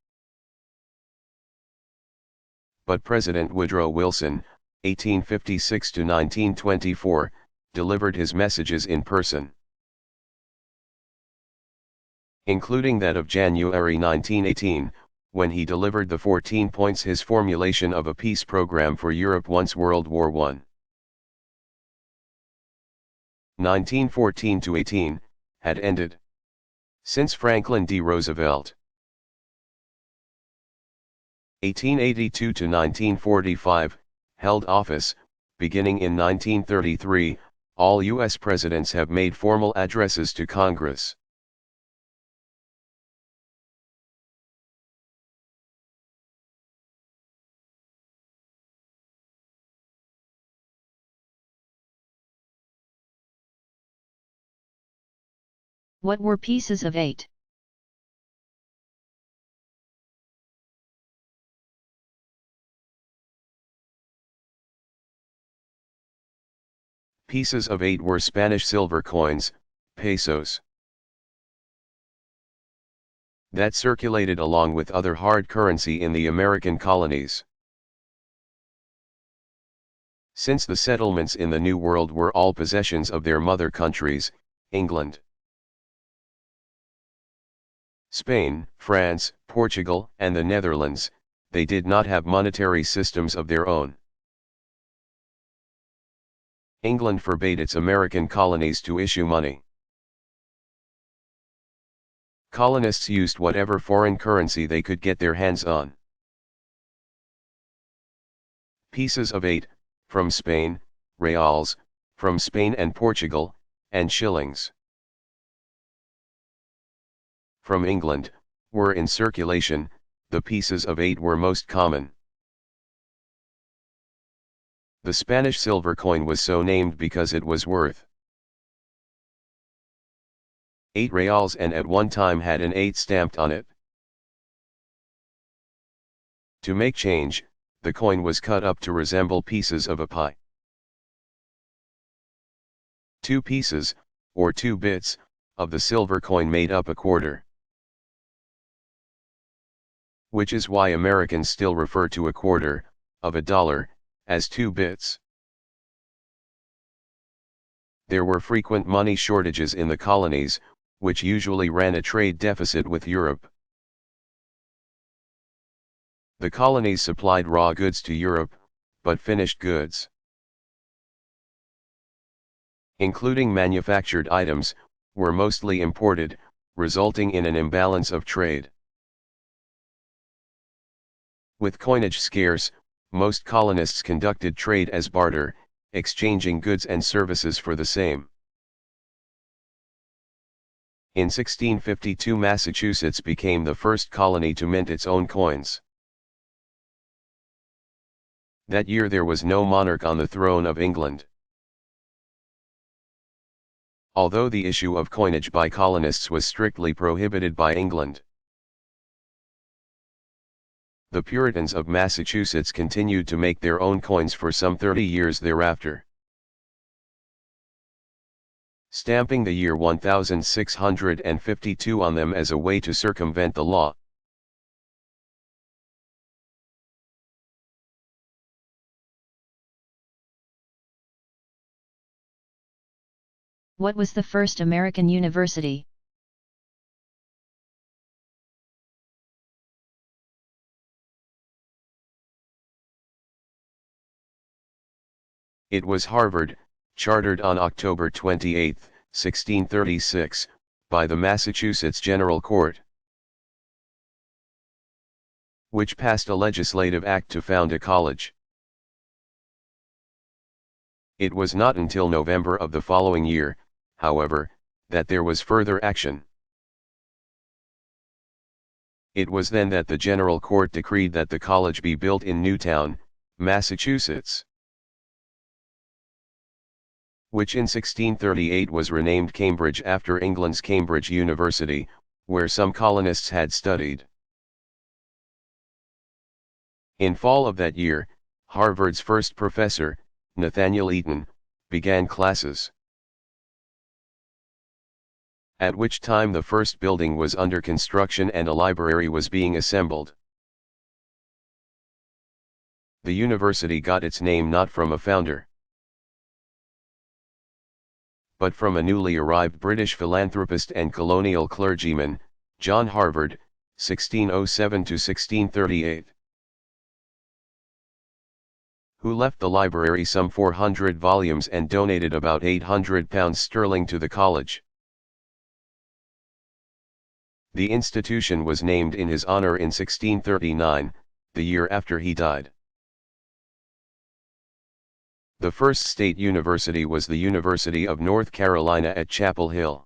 Speaker 2: But President Woodrow Wilson, 1856–1924, delivered his messages in person, including that of January 1918, when he delivered the 14 points his formulation of a peace program for Europe once World War I. 1914–18, had ended. Since Franklin D. Roosevelt, 1882–1945, held office, beginning in 1933, all U.S. presidents have made formal addresses to Congress.
Speaker 1: What were pieces of 8?
Speaker 2: Pieces of 8 were Spanish silver coins, pesos, that circulated along with other hard currency in the American colonies. Since the settlements in the New World were all possessions of their mother countries, England, Spain, France, Portugal, and the Netherlands, they did not have monetary systems of their own. England forbade its American colonies to issue money. Colonists used whatever foreign currency they could get their hands on. Pieces of 8, from Spain, reals, from Spain and Portugal, and shillings, from England, were in circulation. The pieces of 8 were most common. The Spanish silver coin was so named because it was worth 8 reals and at one time had an 8 stamped on it. To make change, the coin was cut up to resemble pieces of a pie. 2 pieces, or 2 bits, of the silver coin made up a quarter, which is why Americans still refer to a quarter of a dollar as 2 bits. There were frequent money shortages in the colonies, which usually ran a trade deficit with Europe. The colonies supplied raw goods to Europe, but finished goods, including manufactured items, were mostly imported, resulting in an imbalance of trade. With coinage scarce, most colonists conducted trade as barter, exchanging goods and services for the same. In 1652 Massachusetts became the first colony to mint its own coins. That year there was no monarch on the throne of England. Although the issue of coinage by colonists was strictly prohibited by England, the Puritans of Massachusetts continued to make their own coins for some 30 years thereafter, stamping the year 1652 on them as a way to circumvent the law.
Speaker 1: What was the first American university?
Speaker 2: It was Harvard, chartered on October 28, 1636, by the Massachusetts General Court, which passed a legislative act to found a college. It was not until November of the following year, however, that there was further action. It was then that the General Court decreed that the college be built in Newtown, Massachusetts, which in 1638 was renamed Cambridge after England's Cambridge University, where some colonists had studied. In fall of that year, Harvard's first professor, Nathaniel Eaton, began classes, at which time the first building was under construction and a library was being assembled. The university got its name not from a founder, but from a newly arrived British philanthropist and colonial clergyman, John Harvard, 1607–1638. Who left the library some 400 volumes and donated about £800 to the college. The institution was named in his honor in 1639, the year after he died. The first state university was the University of North Carolina at Chapel Hill.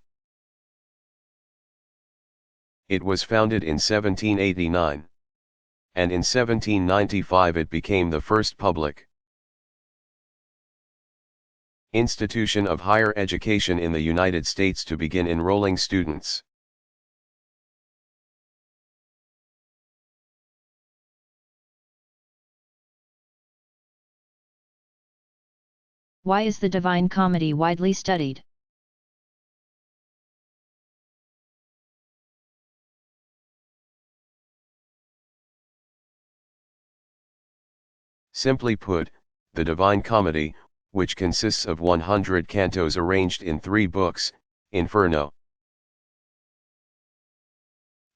Speaker 2: It was founded in 1789. And in 1795 it became the first public institution of higher education in the United States to begin enrolling students.
Speaker 1: Why is the Divine Comedy widely studied?
Speaker 2: Simply put, the Divine Comedy, which consists of 100 cantos arranged in 3 books, Inferno,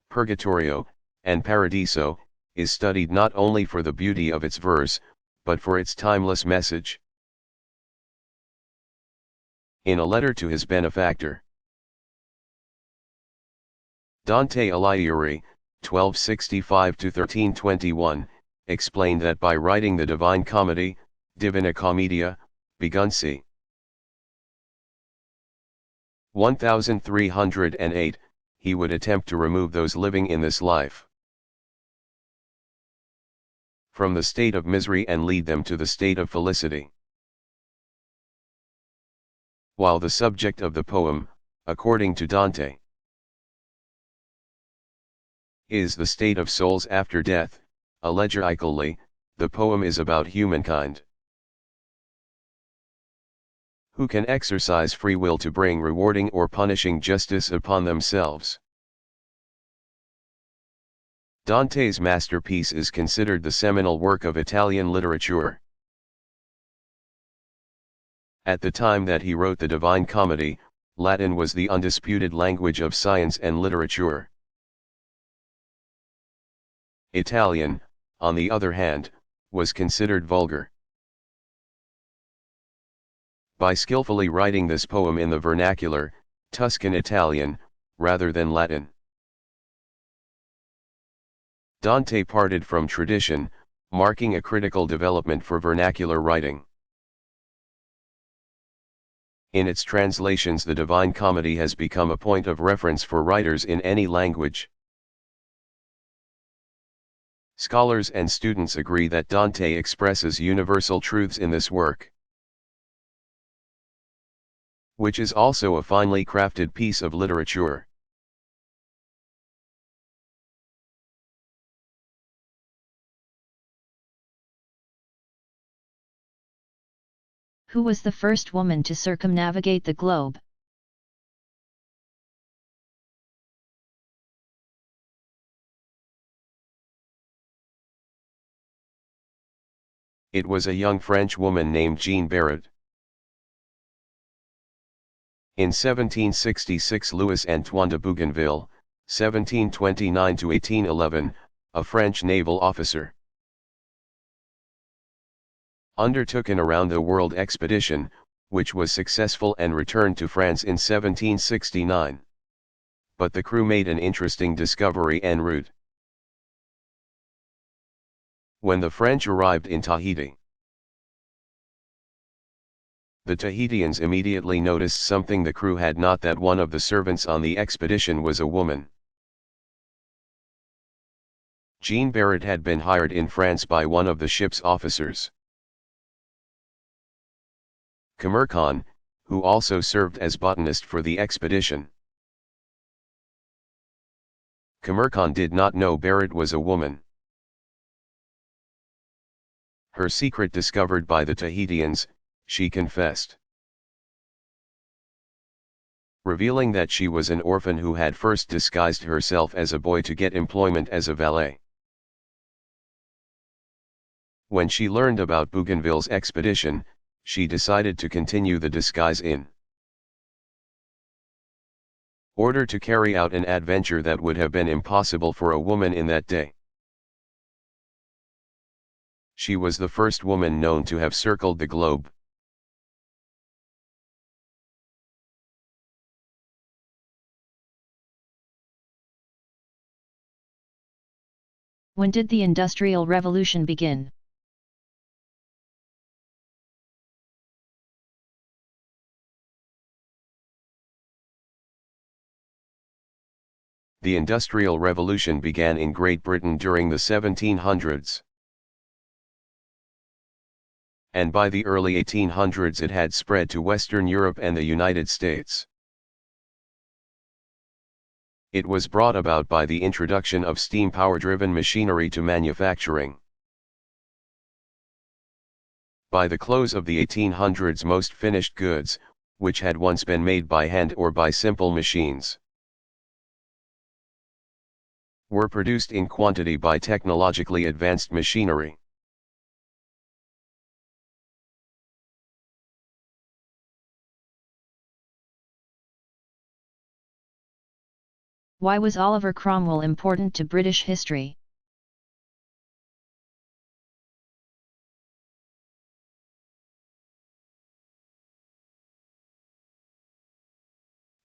Speaker 2: Purgatorio, and Paradiso, is studied not only for the beauty of its verse, but for its timeless message. In a letter to his benefactor, Dante Alighieri, 1265–1321, explained that by writing the Divine Comedy, Divina Commedia, begun c. 1308, he would attempt to remove those living in this life from the state of misery and lead them to the state of felicity. While the subject of the poem, according to Dante, is the state of souls after death, allegorically, the poem is about humankind, who can exercise free will to bring rewarding or punishing justice upon themselves. Dante's masterpiece is considered the seminal work of Italian literature. At the time that he wrote the Divine Comedy, Latin was the undisputed language of science and literature. Italian, on the other hand, was considered vulgar. By skillfully writing this poem in the vernacular, Tuscan Italian, rather than Latin, Dante parted from tradition, marking a critical development for vernacular writing. In its translations, the Divine Comedy has become a point of reference for writers in any language. Scholars and students agree that Dante expresses universal truths in this work, which is also a finely crafted piece of literature.
Speaker 1: Who was the first woman to circumnavigate the globe?
Speaker 2: It was a young French woman named Jean Barrot. In 1766 Louis-Antoine de Bougainville, 1729–1811, a French naval officer, undertook an around-the-world expedition, which was successful and returned to France in 1769. But the crew made an interesting discovery en route. When the French arrived in Tahiti, the Tahitians immediately noticed something the crew had not, that one of the servants on the expedition was a woman. Jean Barrett had been hired in France by one of the ship's officers, Khmer Khan, who also served as botanist for the expedition. Khmer Khan did not know Barrett was a woman. Her secret discovered by the Tahitians, she confessed, revealing that she was an orphan who had first disguised herself as a boy to get employment as a valet. When she learned about Bougainville's expedition, she decided to continue the disguise in order to carry out an adventure that would have been impossible for a woman in that day. She was the first woman known to have circled the globe.
Speaker 1: When did the Industrial Revolution begin?
Speaker 2: The Industrial Revolution began in Great Britain during the 1700s. And by the early 1800s it had spread to Western Europe and the United States. It was brought about by the introduction of steam power-driven machinery to manufacturing. By the close of the 1800s, most finished goods, which had once been made by hand or by simple machines, were produced in quantity by technologically advanced machinery.
Speaker 1: Why was Oliver Cromwell important to British history?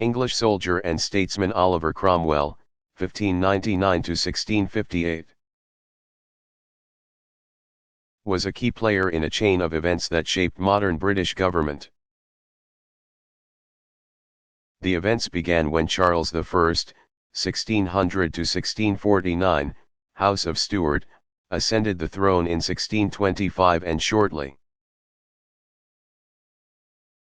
Speaker 2: English soldier and statesman Oliver Cromwell, 1599–1658, was a key player in a chain of events that shaped modern British government. The events began when Charles I, 1600–1649, House of Stuart, ascended the throne in 1625 and shortly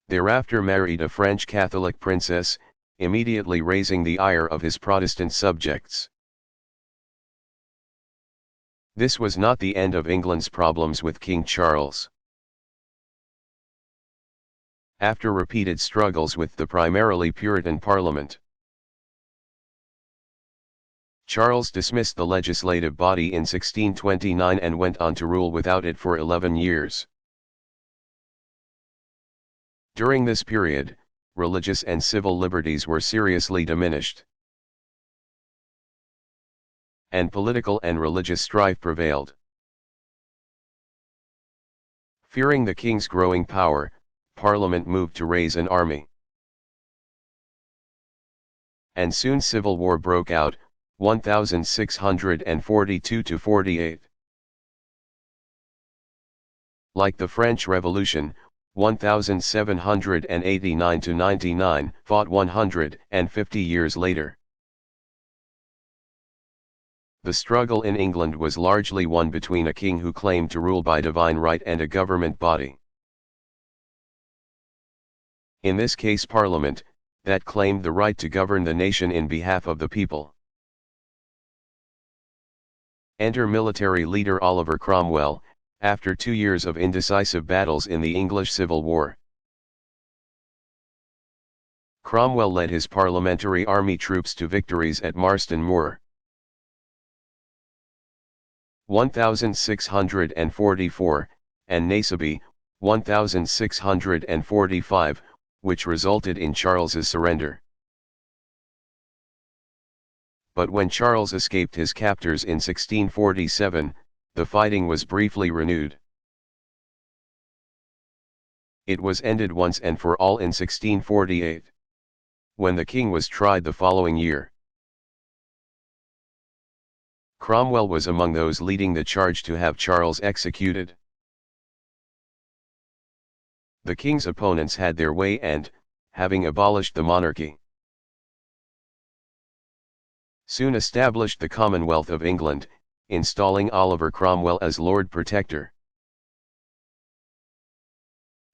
Speaker 2: thereafter married a French Catholic princess, immediately raising the ire of his Protestant subjects. This was not the end of England's problems with King Charles. After repeated struggles with the primarily Puritan Parliament, Charles dismissed the legislative body in 1629 and went on to rule without it for 11 years. During this period, religious and civil liberties were seriously diminished, and political and religious strife prevailed. Fearing the king's growing power, Parliament moved to raise an army. And soon civil war broke out, 1642–48. Like the French Revolution, 1789–99 fought 150 years later. The struggle in England was largely one between a king who claimed to rule by divine right and a government body, in this case Parliament, that claimed the right to govern the nation in behalf of the people. Enter military leader Oliver Cromwell, after 2 years of indecisive battles in the English Civil War. Cromwell led his parliamentary army troops to victories at Marston Moor, 1644, and Naseby, 1645, which resulted in Charles's surrender. But when Charles escaped his captors in 1647, the fighting was briefly renewed. It was ended once and for all in 1648, when the king was tried the following year. Cromwell was among those leading the charge to have Charles executed. The king's opponents had their way and, having abolished the monarchy, soon established the Commonwealth of England, installing Oliver Cromwell as Lord Protector.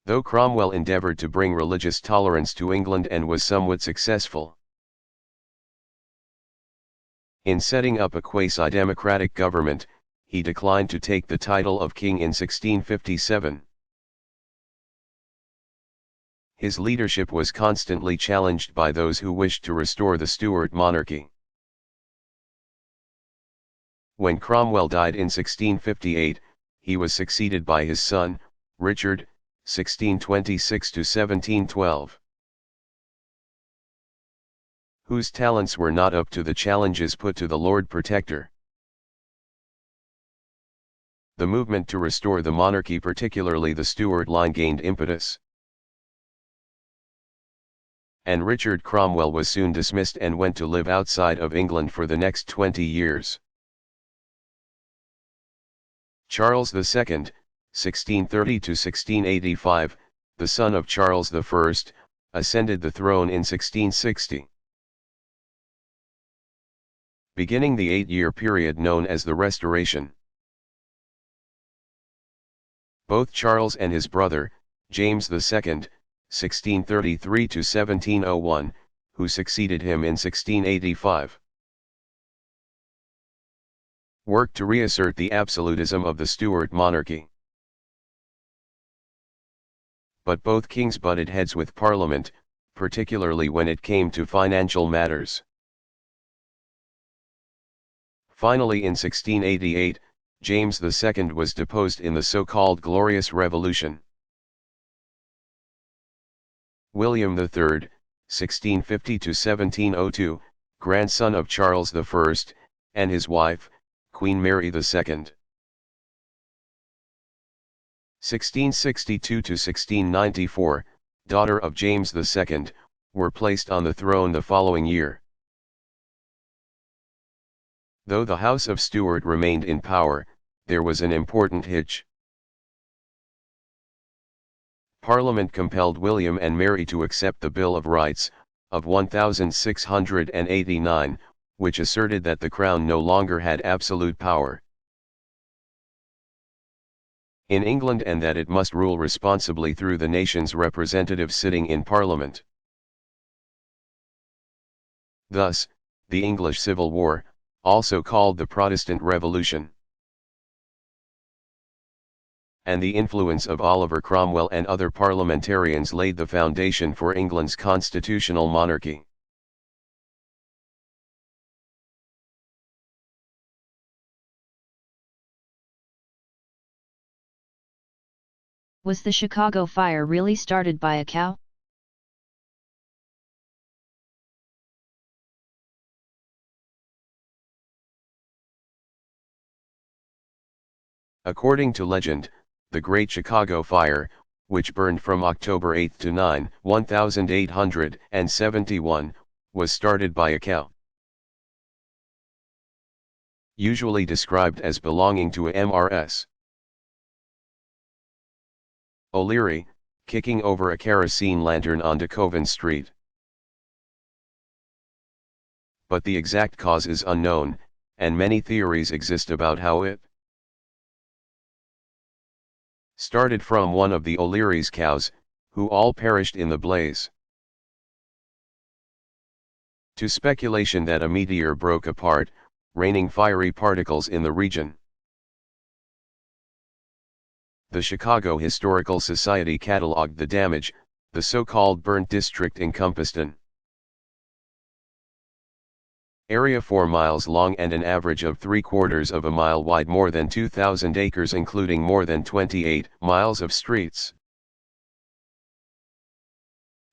Speaker 2: Though Cromwell endeavoured to bring religious tolerance to England and was somewhat successful in setting up a quasi-democratic government, he declined to take the title of king in 1657. His leadership was constantly challenged by those who wished to restore the Stuart monarchy. When Cromwell died in 1658, he was succeeded by his son, Richard, 1626–1712. Whose talents were not up to the challenges put to the Lord Protector. The movement to restore the monarchy, particularly the Stuart line, gained impetus, and Richard Cromwell was soon dismissed and went to live outside of England for the next 20 years. Charles II, 1630–1685, the son of Charles I, ascended the throne in 1660. Beginning the 8-year period known as the Restoration. Both Charles and his brother, James II, 1633–1701, who succeeded him in 1685, worked to reassert the absolutism of the Stuart monarchy. But both kings butted heads with Parliament, particularly when it came to financial matters. Finally, in 1688, James II was deposed in the so-called Glorious Revolution. William III, 1650–1702, grandson of Charles I, and his wife, Queen Mary II, 1662–1694, daughter of James II, were placed on the throne the following year. Though the House of Stuart remained in power, there was an important hitch. Parliament compelled William and Mary to accept the Bill of Rights, of 1689, which asserted that the Crown no longer had absolute power in England and that it must rule responsibly through the nation's representatives sitting in Parliament. Thus, the English Civil War, also called the Protestant Revolution, and the influence of Oliver Cromwell and other parliamentarians laid the foundation for England's constitutional monarchy.
Speaker 1: Was the Chicago fire really started by a cow?
Speaker 2: According to legend, the Great Chicago Fire, which burned from October 8 to 9, 1871, was started by a cow. Usually described as belonging to a Mrs. O'Leary, kicking over a kerosene lantern on DeKoven Street. But the exact cause is unknown, and many theories exist about how it started from one of the O'Leary's cows, who all perished in the blaze, to speculation that a meteor broke apart, raining fiery particles in the region. The Chicago Historical Society catalogued the damage. The so-called burnt district encompassed an area 4 miles long and an average of 3/4 of a mile wide, more than 2,000 acres including more than 28 miles of streets.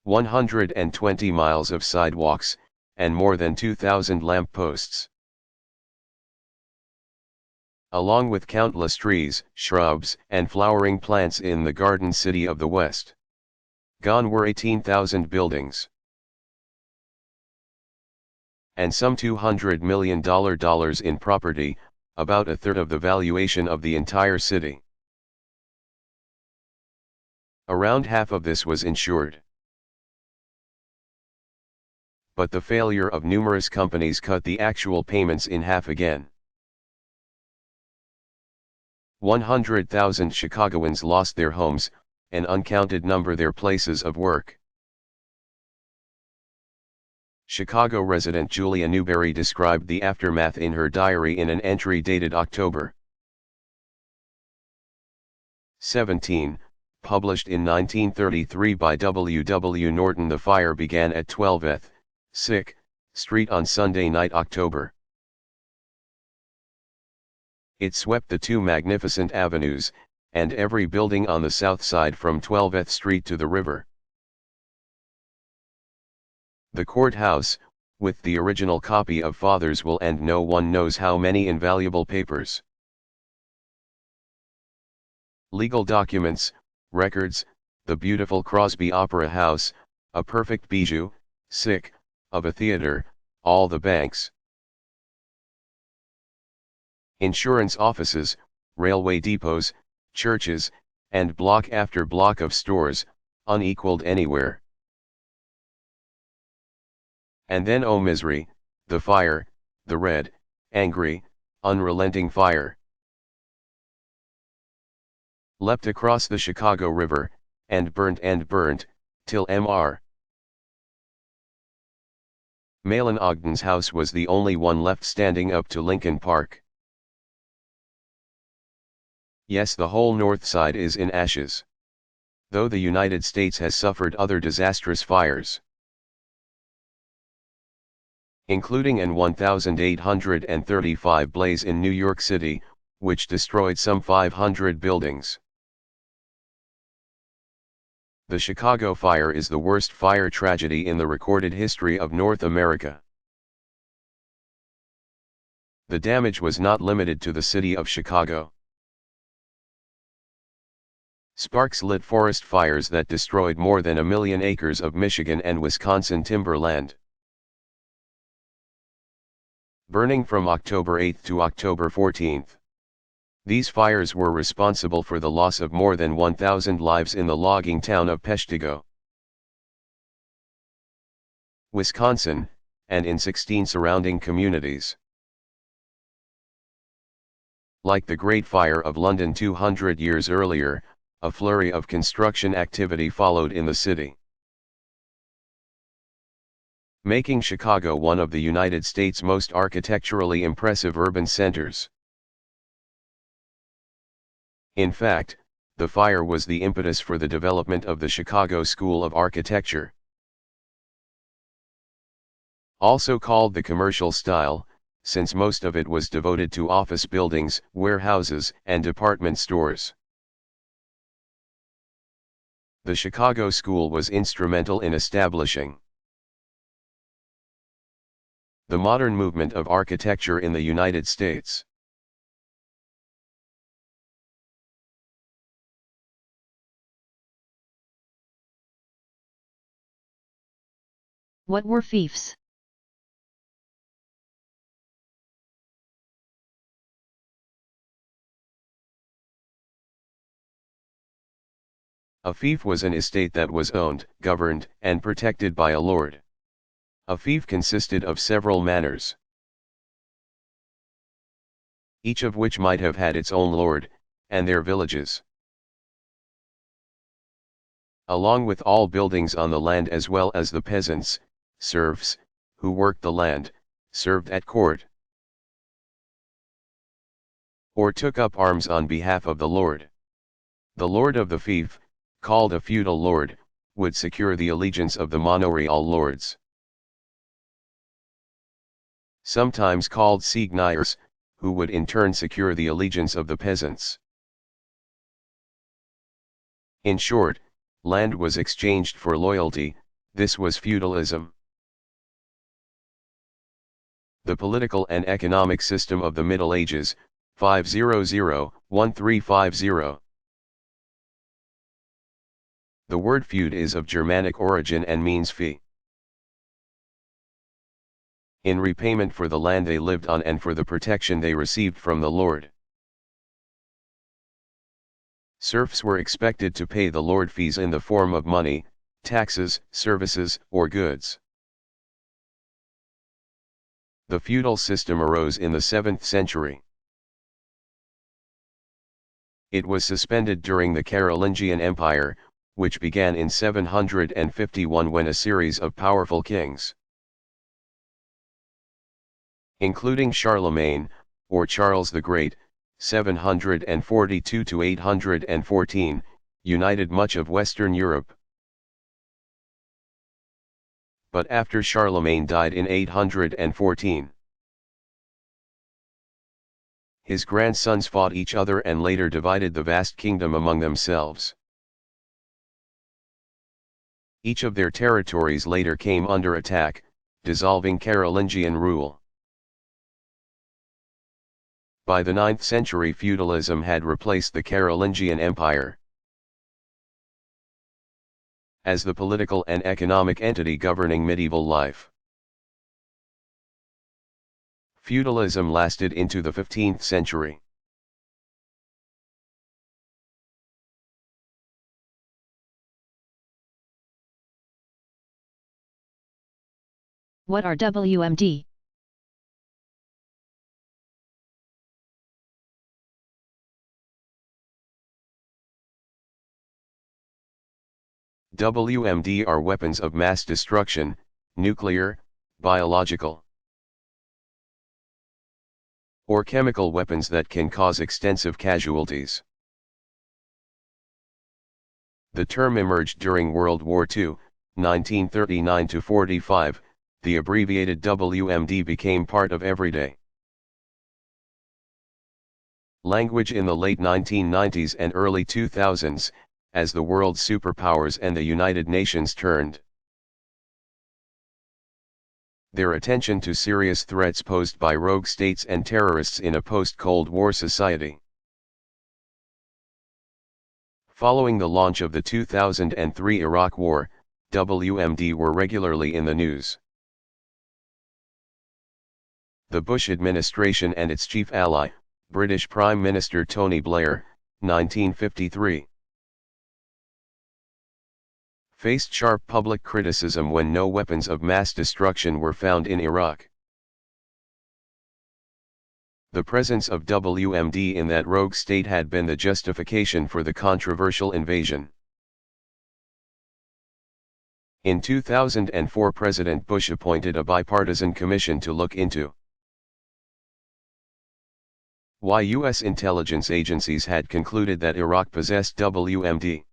Speaker 2: 120 miles of sidewalks, and more than 2,000 lampposts. Along with countless trees, shrubs, and flowering plants in the garden city of the West. Gone were 18,000 buildings. And some $200 million in property, about a third of the valuation of the entire city. Around half of this was insured. But the failure of numerous companies cut the actual payments in half again. 100,000 Chicagoans lost their homes, an uncounted number their places of work. Chicago resident Julia Newberry described the aftermath in her diary in an entry dated October 17, published in 1933 by W. W. Norton. The fire began at 12th, Street on Sunday night, October. It swept the two magnificent avenues, and every building on the south side from 12th Street to the river. The courthouse, with the original copy of Father's will and no one knows how many invaluable papers. Legal documents, records, the beautiful Crosby Opera House, a perfect bijou, of a theater, all the banks. Insurance offices, railway depots, churches, and block after block of stores, unequaled anywhere. And then, oh misery, the fire, the red, angry, unrelenting fire. Leapt across the Chicago River, and burnt, till Mr. Malin Ogden's house was the only one left standing up to Lincoln Park. Yes, the whole north side is in ashes. Though the United States has suffered other disastrous fires, including an 1,835 blaze in New York City, which destroyed some 500 buildings. The Chicago fire is the worst fire tragedy in the recorded history of North America. The damage was not limited to the city of Chicago. Sparks lit forest fires that destroyed more than 1 million acres of Michigan and Wisconsin timberland. Burning from October 8 to October 14. These fires were responsible for the loss of more than 1,000 lives in the logging town of Peshtigo, Wisconsin, and in 16 surrounding communities. Like the Great Fire of London 200 years earlier, a flurry of construction activity followed in the city, making Chicago one of the United States' most architecturally impressive urban centers. In fact, the fire was the impetus for the development of the Chicago School of Architecture, also called the commercial style, since most of it was devoted to office buildings, warehouses, and department stores. The Chicago School was instrumental in establishing the modern movement of architecture in the United States.
Speaker 1: What were fiefs?
Speaker 2: A fief was an estate that was owned, governed, and protected by a lord. A fief consisted of several manors, each of which might have had its own lord, and their villages, along with all buildings on the land as well as the peasants, serfs, who worked the land, served at court, or took up arms on behalf of the lord. The lord of the fief, called a feudal lord, would secure the allegiance of the manorial lords, sometimes called seigneurs, who would in turn secure the allegiance of the peasants. In short, land was exchanged for loyalty, This was feudalism. The political and economic system of the Middle Ages, 500-1350. The word feud is of Germanic origin and means fee. In repayment for the land they lived on and for the protection they received from the lord. Serfs were expected to pay the lord fees in the form of money, taxes, services, or goods. The feudal system arose in the 7th century. It was suspended during the Carolingian Empire, which began in 751 when a series of powerful kings, including Charlemagne, or Charles the Great, 742 to 814, united much of Western Europe. But after Charlemagne died in 814, his grandsons fought each other and later divided the vast kingdom among themselves. Each of their territories later came under attack, dissolving Carolingian rule. By the 9th century, feudalism had replaced the Carolingian Empire as the political and economic entity governing medieval life. Feudalism lasted into the 15th century.
Speaker 1: What are WMD?
Speaker 2: WMD are weapons of mass destruction, nuclear, biological, or chemical weapons that can cause extensive casualties. The term emerged during World War II, 1939-45, the abbreviated WMD became part of everyday language in the late 1990s and early 2000s, as the world's superpowers and the United Nations turned their attention to serious threats posed by rogue states and terrorists in a post-Cold War society. Following the launch of the 2003 Iraq War, WMD were regularly in the news. The Bush administration and its chief ally, British Prime Minister Tony Blair, 1953, faced sharp public criticism when no weapons of mass destruction were found in Iraq. The presence of WMD in that rogue state had been the justification for the controversial invasion. In 2004, President Bush appointed a bipartisan commission to look into why U.S. intelligence agencies had concluded that Iraq possessed WMD.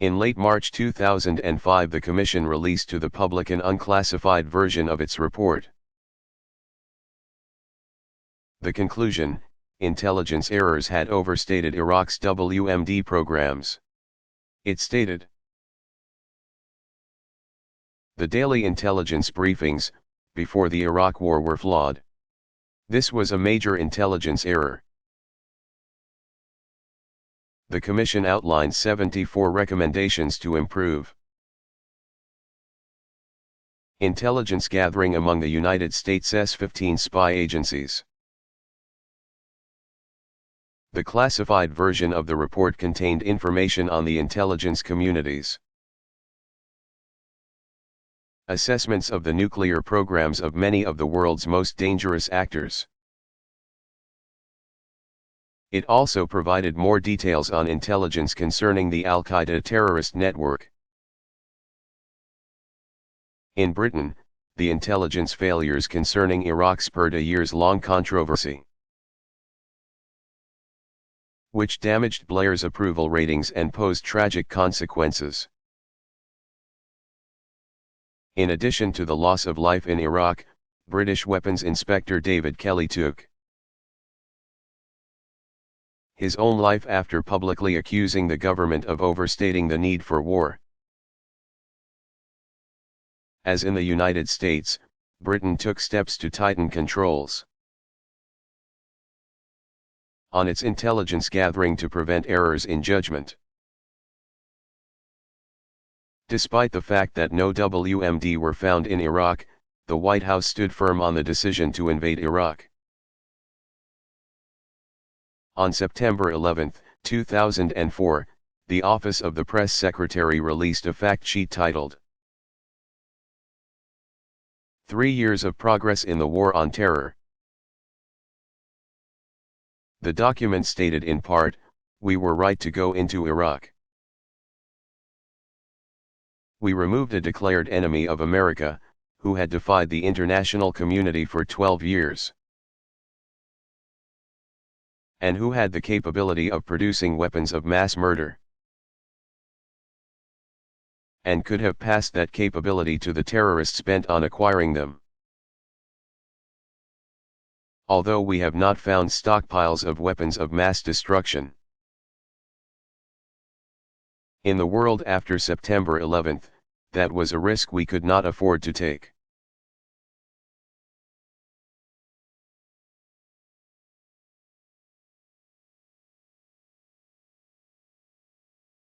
Speaker 2: In late March 2005, the Commission released to the public an unclassified version of its report. The conclusion: intelligence errors had overstated Iraq's WMD programs. It stated, the daily intelligence briefings, before the Iraq War, were flawed. This was a major intelligence error. The Commission outlined 74 recommendations to improve intelligence gathering among the United States' 15 spy agencies. The classified version of the report contained information on the intelligence community's assessments of the nuclear programs of many of the world's most dangerous actors. It also provided more details on intelligence concerning the Al-Qaeda terrorist network. In Britain, the intelligence failures concerning Iraq spurred a years-long controversy, which damaged Blair's approval ratings and posed tragic consequences. In addition to the loss of life in Iraq, British weapons inspector David Kelly took his own life after publicly accusing the government of overstating the need for war. As in the United States, Britain took steps to tighten controls on its intelligence gathering to prevent errors in judgment. Despite the fact that no WMD were found in Iraq, the White House stood firm on the decision to invade Iraq. On September 11, 2004, the Office of the Press Secretary released a fact sheet titled 3 Years of Progress in the War on Terror. The document stated in part, "We were right to go into Iraq. We removed a declared enemy of America, who had defied the international community for 12 years. And who had the capability of producing weapons of mass murder. And could have passed that capability to the terrorists bent on acquiring them. Although we have not found stockpiles of weapons of mass destruction. In the world after September 11, that was a risk we could not afford to take.